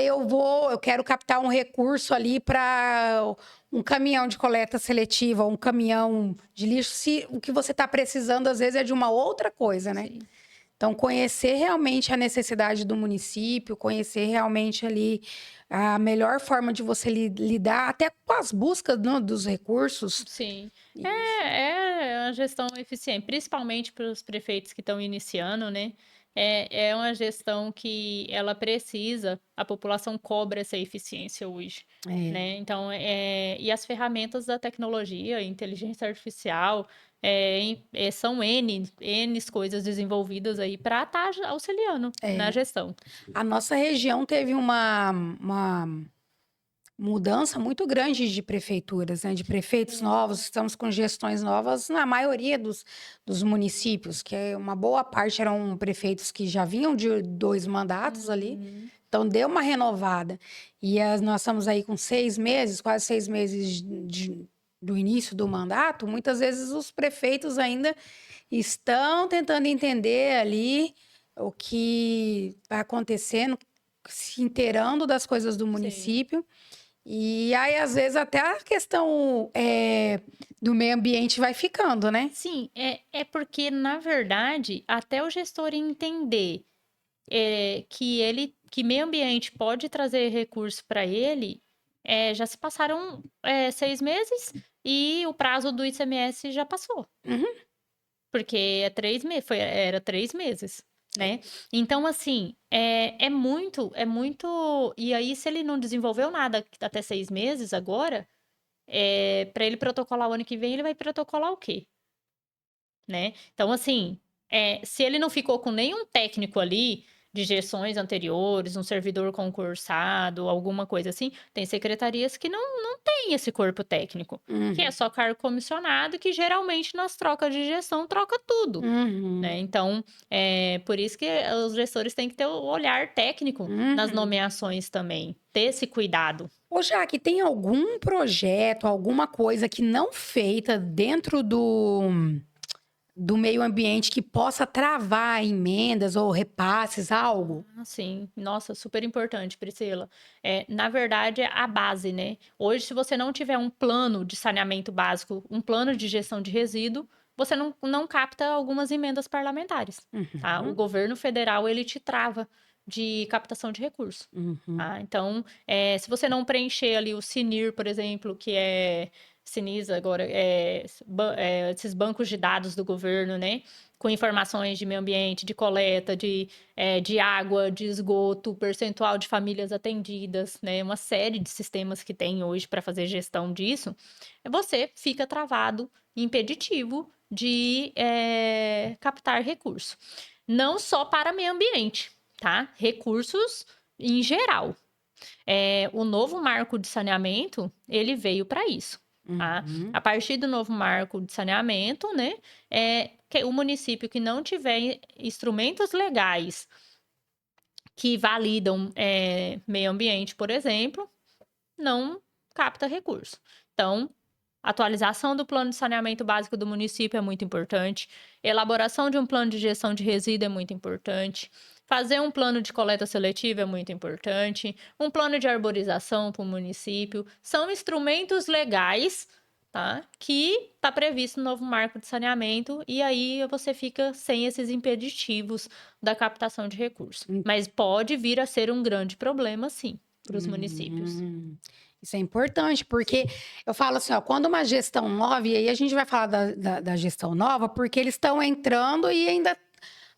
eu quero captar um recurso ali para um caminhão de coleta seletiva, um caminhão de lixo, se o que você está precisando, às vezes, é de uma outra coisa, né? sim. Então, conhecer realmente a necessidade do município, conhecer realmente ali a melhor forma de você lidar, até com as buscas, né, dos recursos. Sim. Isso. É uma gestão eficiente, principalmente para os prefeitos que estão iniciando, né? É uma gestão que ela precisa, a população cobra essa eficiência hoje, É. né? Então, e as ferramentas da tecnologia, inteligência artificial, são N coisas desenvolvidas aí para estar auxiliando na É. gestão. A nossa região teve uma mudança muito grande de prefeituras, né? De prefeitos Sim. novos, estamos com gestões novas na maioria dos municípios, que é uma boa parte eram prefeitos que já vinham de 2 mandatos ali, Uhum. então deu uma renovada. E nós estamos aí com 6 meses, quase 6 meses do início do mandato, muitas vezes os prefeitos ainda estão tentando entender ali o que está acontecendo, se inteirando das coisas do Sim. município. E aí, às vezes, até a questão do meio ambiente vai ficando, né? Sim, é porque, na verdade, até o gestor entender que meio ambiente pode trazer recurso para ele, já se passaram 6 meses e o prazo do ICMS já passou, Uhum. porque era 3 meses, né? Então, assim, é muito. E aí, se ele não desenvolveu nada até 6 meses agora, para ele protocolar o ano que vem, ele vai protocolar o quê? Né? Então, assim, se ele não ficou com nenhum técnico ali de gestões anteriores, um servidor concursado, alguma coisa assim, tem secretarias que não tem esse corpo técnico, que é Uhum. só cargo comissionado, que geralmente nas trocas de gestão troca tudo. Uhum. Né? Então, por isso que os gestores têm que ter o olhar técnico nas Uhum. nomeações também, ter esse cuidado. Ô, Jaque, tem algum projeto, alguma coisa que não feita dentro do meio ambiente que possa travar emendas ou repasses, algo? Sim. Nossa, super importante, Priscila. Na verdade, é a base, né? Hoje, se você não tiver um plano de saneamento básico, um plano de gestão de resíduo, você não capta algumas emendas parlamentares, tá? O Uhum. governo federal, ele te trava de captação de recursos. Uhum. Tá? Então, se você não preencher ali o CNIR, por exemplo, que é Sinisa agora, esses bancos de dados do governo, né? Com informações de meio ambiente, de coleta, de água, de esgoto, percentual de famílias atendidas, né? Uma série de sistemas que tem hoje para fazer gestão disso. Você fica travado, impeditivo de captar recurso. Não só para meio ambiente, tá? Recursos em geral. O novo marco de saneamento, ele veio para isso. Tá? A partir do novo marco de saneamento, né, que o município que não tiver instrumentos legais que validam meio ambiente, por exemplo, não capta recurso. Então, atualização do plano de saneamento básico do município é muito importante. Elaboração de um plano de gestão de resíduo é muito importante. Fazer um plano de coleta seletiva é muito importante. Um plano de arborização para o município. São instrumentos legais, tá? Que está previsto no novo marco de saneamento. E aí você fica sem esses impeditivos da captação de recursos. Mas pode vir a ser um grande problema, sim, para os municípios. Isso é importante, porque eu falo assim, ó, quando uma gestão nova, e aí a gente vai falar da gestão nova, porque eles estão entrando e ainda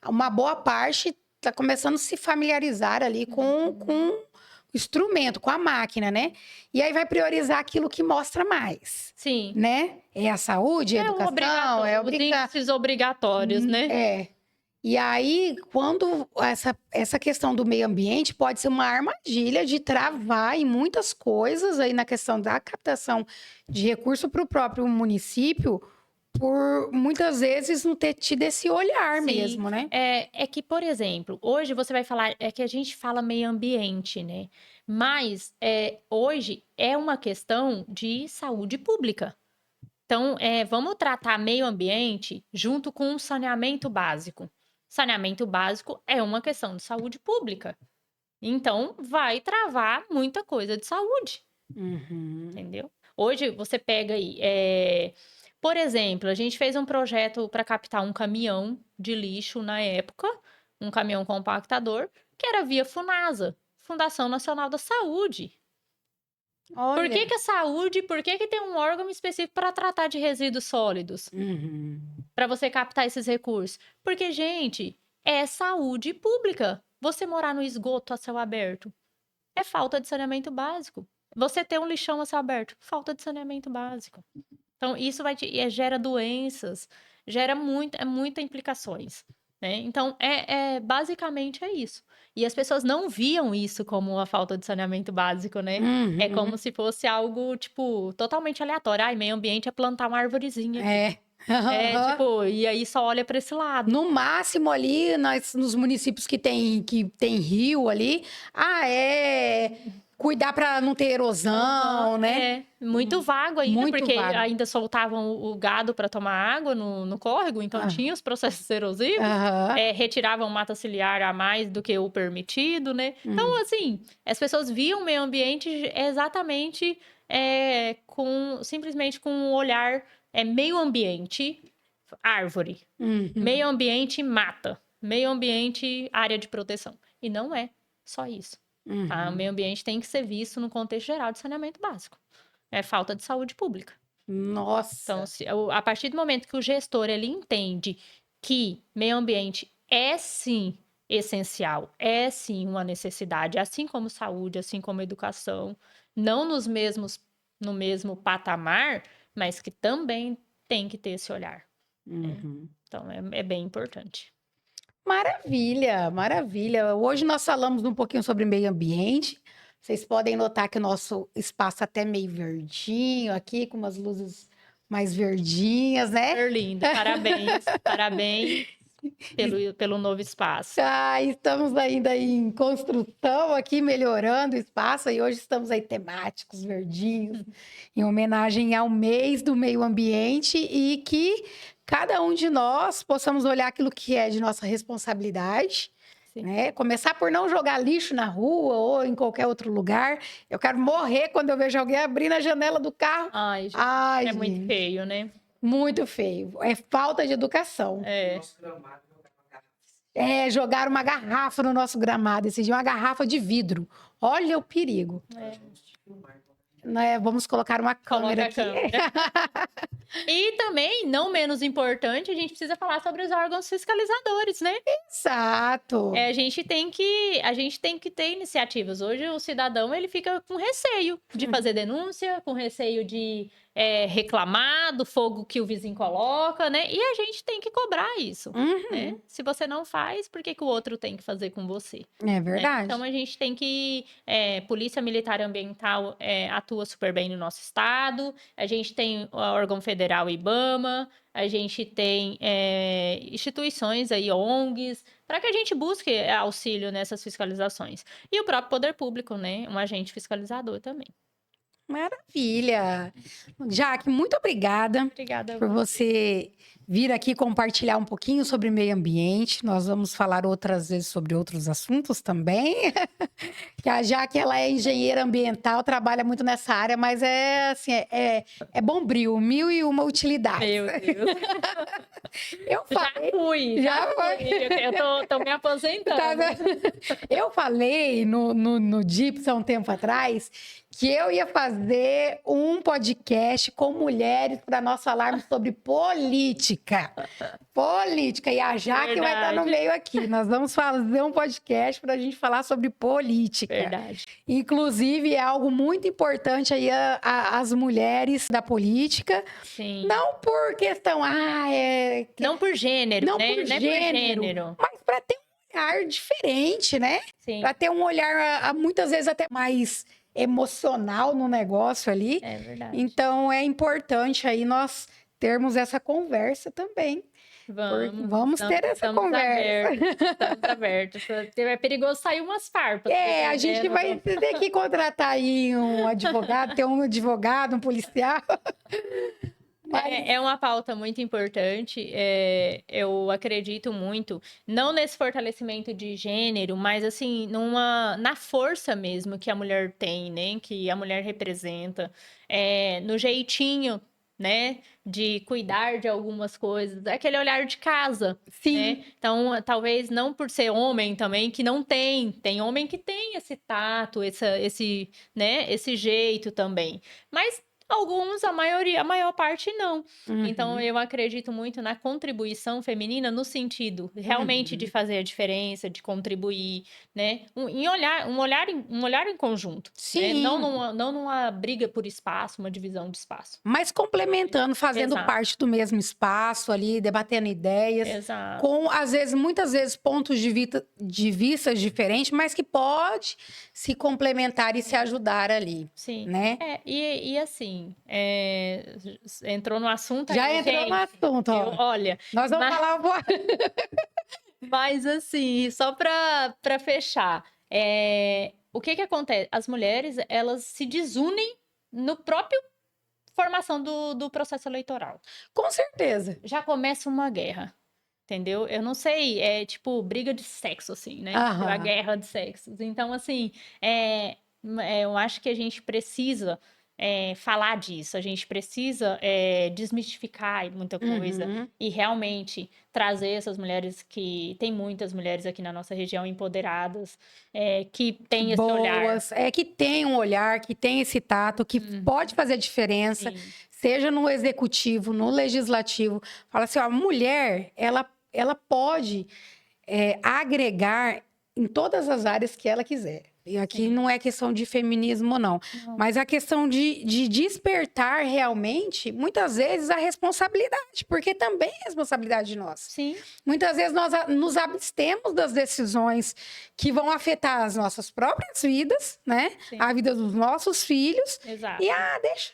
uma boa parte está começando a se familiarizar ali com o instrumento, com a máquina, né? E aí vai priorizar aquilo que mostra mais. Sim. Né? É a saúde, a educação, os índices obrigatórios, né? E aí, quando essa questão do meio ambiente pode ser uma armadilha de travar em muitas coisas aí na questão da captação de recurso para o próprio município, por muitas vezes não ter tido esse olhar mesmo, né? É que, por exemplo, hoje você vai falar, que a gente fala meio ambiente, né? Mas hoje é uma questão de saúde pública. Então, vamos tratar meio ambiente junto com o saneamento básico. Saneamento básico é uma questão de saúde pública. Então, vai travar muita coisa de saúde. Entendeu? Hoje, você pega aí... Por exemplo, a gente fez um projeto para captar um caminhão de lixo na época, um caminhão compactador, que era via Funasa, Fundação Nacional da Saúde. Olha. Por que a saúde, por que tem um órgão específico para tratar de resíduos sólidos? Para você captar esses recursos? Porque, gente, é saúde pública. Você morar no esgoto a céu aberto é falta de saneamento básico. Você ter um lixão a céu aberto, falta de saneamento básico. Então, isso gera doenças, gera muita implicações. Né? Então, basicamente é isso. E as pessoas não viam isso como a falta de saneamento básico, né? É como se fosse algo, tipo, totalmente aleatório. Ai, meio ambiente é plantar uma arvorezinha. E aí só olha para esse lado. No máximo ali, nos municípios que tem rio ali, cuidar para não ter erosão, né? Muito vago ainda, porque ainda soltavam o gado para tomar água no córrego, então tinha os processos erosivos, retiravam mata ciliar a mais do que o permitido, né? Então, assim, as pessoas viam o meio ambiente exatamente simplesmente com um olhar meio ambiente, árvore, meio ambiente, mata, meio ambiente, área de proteção. E não é só isso. Tá? O meio ambiente tem que ser visto no contexto geral de saneamento básico. É falta de saúde pública. Nossa! Então, a partir do momento que o gestor ele entende que meio ambiente é sim essencial, é sim uma necessidade, assim como saúde, assim como educação, não no mesmo patamar, mas que também tem que ter esse olhar. Então, é bem importante. Maravilha, maravilha. Hoje nós falamos um pouquinho sobre meio ambiente. Vocês podem notar que o nosso espaço até meio verdinho aqui, com umas luzes mais verdinhas, né? Super lindo. Parabéns, parabéns pelo novo espaço. Estamos ainda em construção aqui, melhorando o espaço, e hoje estamos aí temáticos, verdinhos, em homenagem ao mês do meio ambiente, e que cada um de nós possamos olhar aquilo que é de nossa responsabilidade, né? Começar por não jogar lixo na rua ou em qualquer outro lugar. Eu quero morrer quando eu vejo alguém abrindo a janela do carro. Ai, gente, muito feio, né? Muito feio. É falta de educação. Jogaram uma garrafa no nosso gramado esse dia, uma garrafa de vidro. Olha o perigo. né, vamos colocar uma câmera Coloca a aqui. câmera. E também, não menos importante, a gente precisa falar sobre os órgãos fiscalizadores, né? Exato. A gente tem que ter iniciativas. Hoje o cidadão ele fica com receio de fazer denúncia, com receio de reclamar do fogo que o vizinho coloca, né? E a gente tem que cobrar isso, né? Se você não faz, por que que o outro tem que fazer com você? É Né? verdade. Então a gente tem que Polícia Militar e Ambiental atua super bem no nosso estado. A gente tem o órgão federal IBAMA. A gente tem instituições aí, ONGs, para que a gente busque auxílio nessas fiscalizações. E o próprio poder público, né? Um agente fiscalizador também. Maravilha. Jaque, muito obrigada Obrigada. por você vir aqui compartilhar um pouquinho sobre meio ambiente. Nós vamos falar outras vezes sobre outros assuntos também. Que a Jaque, ela é engenheira ambiental, trabalha muito nessa área, mas é assim, é bombril, 1001 utilidades. Meu Deus. Eu falei, Já fui. Eu tô me aposentando. Tá vendo? Eu falei no Dips há um tempo atrás que eu ia fazer um podcast com mulheres para nós falarmos sobre política. Política. E a Jaque vai estar no meio aqui. Nós vamos fazer um podcast para a gente falar sobre política. Verdade. Inclusive, é algo muito importante aí as mulheres da política. Sim. Não por questão, Não por gênero, não né? por Não é gênero, mas para ter um olhar diferente, né? Sim. Para ter um olhar, muitas vezes, até mais emocional no negócio ali. É verdade. Então, é importante aí nós termos essa conversa também. Vamos ter essa conversa. Estamos abertos. É perigoso sair umas farpas. A gente vai ter que contratar aí um advogado, ter um advogado, um policial. É uma pauta muito importante. Eu acredito muito, não nesse fortalecimento de gênero, mas assim, na força mesmo que a mulher tem, né? Que a mulher representa, no jeitinho, né? De cuidar de algumas coisas, aquele olhar de casa. Sim. Né? Então, talvez não por ser homem também, que não tem. Tem homem que tem esse tato, esse jeito também. Mas alguns, a maior parte não. Então, eu acredito muito na contribuição feminina no sentido realmente de fazer a diferença, de contribuir, né? Um olhar em conjunto. Sim. Né? Não numa briga por espaço, uma divisão de espaço. Mas complementando, fazendo parte do mesmo espaço ali, debatendo ideias. Exato. Com, muitas vezes, pontos de vista diferentes, mas que pode se complementar e se ajudar ali. Sim. Né? E assim, entrou no assunto. Já entrou no assunto, ó. Olha. Nós vamos falar. Mas assim, só para fechar, o que acontece? As mulheres, elas se desunem no próprio formação do processo eleitoral. Com certeza. Já começa uma guerra. Entendeu? Eu não sei, é tipo briga de sexo, assim, né? A guerra de sexos. Então, assim, eu acho que a gente precisa falar disso, a gente precisa desmistificar muita coisa e realmente trazer essas mulheres tem muitas mulheres aqui na nossa região empoderadas, que têm esse olhar. Que tem um olhar, que tem esse tato, que pode fazer diferença, seja no executivo, no legislativo. Fala assim, ó, a mulher, ela pode agregar em todas as áreas que ela quiser. E aqui não é questão de feminismo, não. Mas a questão de despertar realmente, muitas vezes, a responsabilidade. Porque também é responsabilidade nossa. Sim. Muitas vezes nós nos abstemos das decisões que vão afetar as nossas próprias vidas, né? Sim. A vida dos nossos filhos. Exato. E, deixa.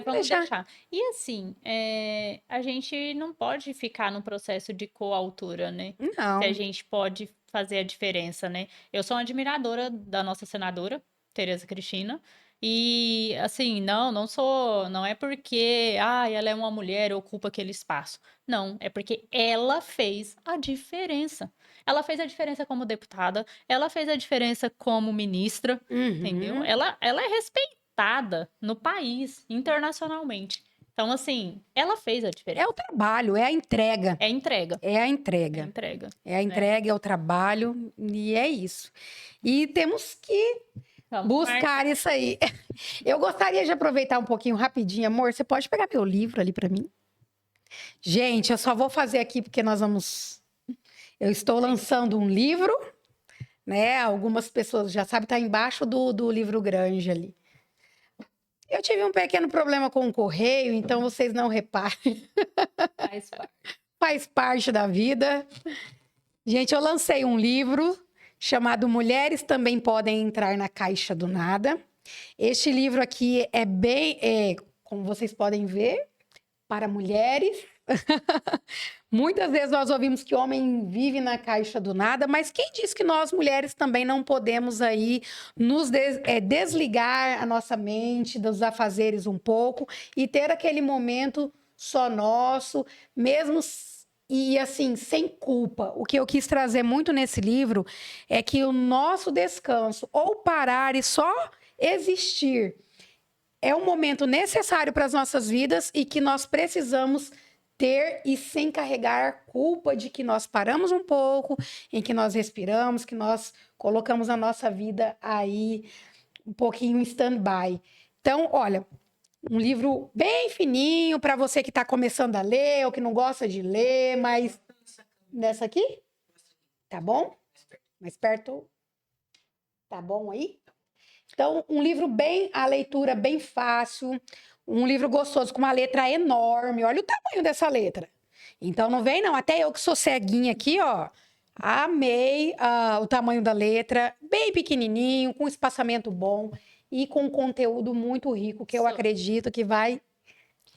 Vamos deixar. E assim, a gente não pode ficar no processo de coautora, né? Não. Se a gente pode fazer a diferença, né? Eu sou uma admiradora da nossa senadora, Tereza Cristina, e assim, não é porque ela é uma mulher, ocupa aquele espaço. Não, é porque ela fez a diferença. Ela fez a diferença como deputada, ela fez a diferença como ministra, entendeu? Ela é respeitada no país, internacionalmente. Então, assim, ela fez a diferença. É o trabalho, é a entrega. É a entrega. É a entrega. É a entrega. É a entrega, é o trabalho, e é isso. E temos que Buscar isso aí. Eu gostaria de aproveitar um pouquinho rapidinho, amor. Você pode pegar meu livro ali para mim? Gente, eu só vou fazer aqui porque eu estou lançando um livro, né? Algumas pessoas já sabem, tá embaixo do livro grande ali. Eu tive um pequeno problema com o correio, então vocês não reparem. Faz parte. Faz parte da vida. Gente, eu lancei um livro chamado Mulheres Também Podem Entrar na Caixa do Nada. Este livro aqui como vocês podem ver, para mulheres. Muitas vezes nós ouvimos que homem vive na caixa do nada, mas quem diz que nós mulheres também não podemos aí nos desligar a nossa mente dos afazeres um pouco e ter aquele momento só nosso, mesmo e assim, sem culpa. O que eu quis trazer muito nesse livro é que o nosso descanso, ou parar e só existir, é um momento necessário para as nossas vidas e que nós precisamos ter e sem carregar a culpa de que nós paramos um pouco, em que nós respiramos, que nós colocamos a nossa vida aí um pouquinho em stand-by. Então, olha, um livro bem fininho para você que está começando a ler ou que não gosta de ler, mas nessa aqui? Tá bom? Mais perto? Tá bom aí? Então, a leitura bem fácil, um livro gostoso, com uma letra enorme. Olha o tamanho dessa letra. Então, não vem não. Até eu que sou ceguinha aqui, ó, amei o tamanho da letra. Bem pequenininho, com espaçamento bom e com conteúdo muito rico, que eu acredito que vai...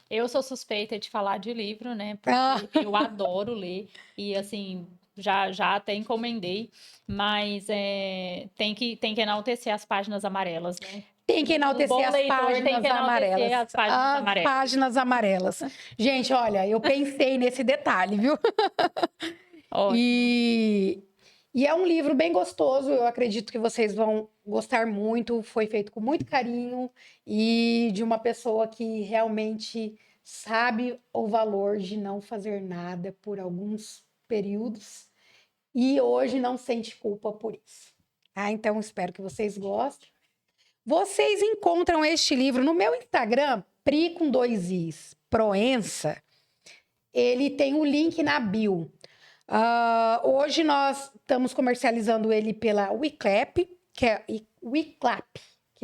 Eu sou suspeita de falar de livro, né? Porque eu adoro ler. E, assim, já até encomendei. Mas tem que enaltecer as páginas amarelas, né? Tem que enaltecer as páginas amarelas. As páginas amarelas. Gente, olha, eu pensei nesse detalhe, viu? E é um livro bem gostoso, eu acredito que vocês vão gostar muito. Foi feito com muito carinho e de uma pessoa que realmente sabe o valor de não fazer nada por alguns períodos e hoje não sente culpa por isso. Então, espero que vocês gostem. Vocês encontram este livro no meu Instagram, Pri com 2 Is, Proença. Ele tem o link na bio. Hoje nós estamos comercializando ele pela Wiclap, que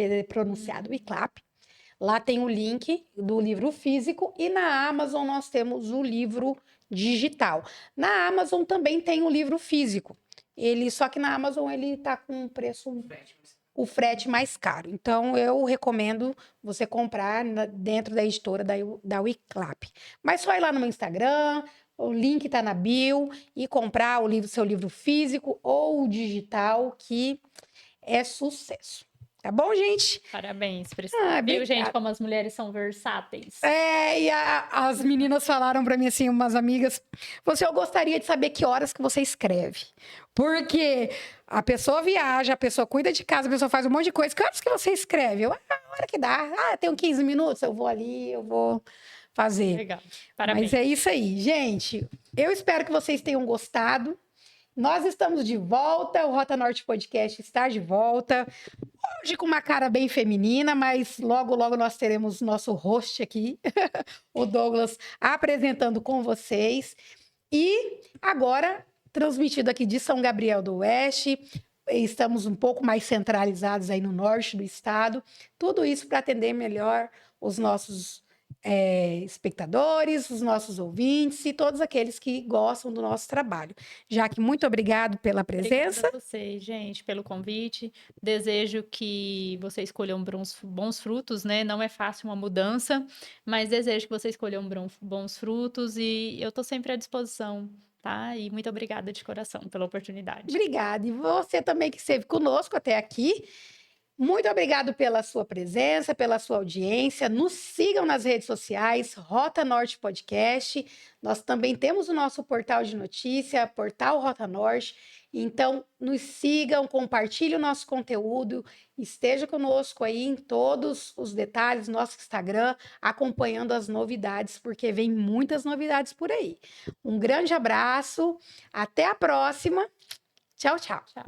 é pronunciado Wiclap. Lá tem o link do livro físico e na Amazon nós temos o livro digital. Na Amazon também tem o livro físico. Só que na Amazon ele está com um preço, o frete mais caro. Então eu recomendo você comprar dentro da editora da Wiclap. Mas só ir lá no meu Instagram. O link está na bio e comprar seu livro físico ou o digital, que é sucesso. Tá bom, gente? Parabéns, Priscila. Viu, gente, como as mulheres são versáteis. E as meninas falaram para mim, assim, umas amigas, eu gostaria de saber que horas que você escreve. Porque a pessoa viaja, a pessoa cuida de casa, a pessoa faz um monte de coisa. Que horas que você escreve? A hora que dá. Tenho 15 minutos, eu vou ali, eu vou... fazer. Legal. Parabéns. Mas é isso aí, gente. Eu espero que vocês tenham gostado. Nós estamos de volta, o Rota Norte Podcast está de volta. Hoje com uma cara bem feminina, mas logo, logo nós teremos nosso host aqui, o Douglas, apresentando com vocês. E agora, transmitido aqui de São Gabriel do Oeste, estamos um pouco mais centralizados aí no norte do estado. Tudo isso para atender melhor os nossos espectadores, os nossos ouvintes e todos aqueles que gostam do nosso trabalho. Jaque, muito obrigado pela presença. Obrigada a vocês, gente, pelo convite. Desejo que você escolham bons frutos, né? Não é fácil uma mudança, mas desejo que você escolham bons frutos e eu estou sempre à disposição, tá? E muito obrigada de coração pela oportunidade. Obrigada. E você também que esteve conosco até aqui. Muito obrigado pela sua presença, pela sua audiência. Nos sigam nas redes sociais, Rota Norte Podcast. Nós também temos o nosso portal de notícia, Portal Rota Norte. Então, nos sigam, compartilhem o nosso conteúdo, esteja conosco aí em todos os detalhes, nosso Instagram, acompanhando as novidades, porque vem muitas novidades por aí. Um grande abraço, até a próxima. Tchau, tchau. Tchau.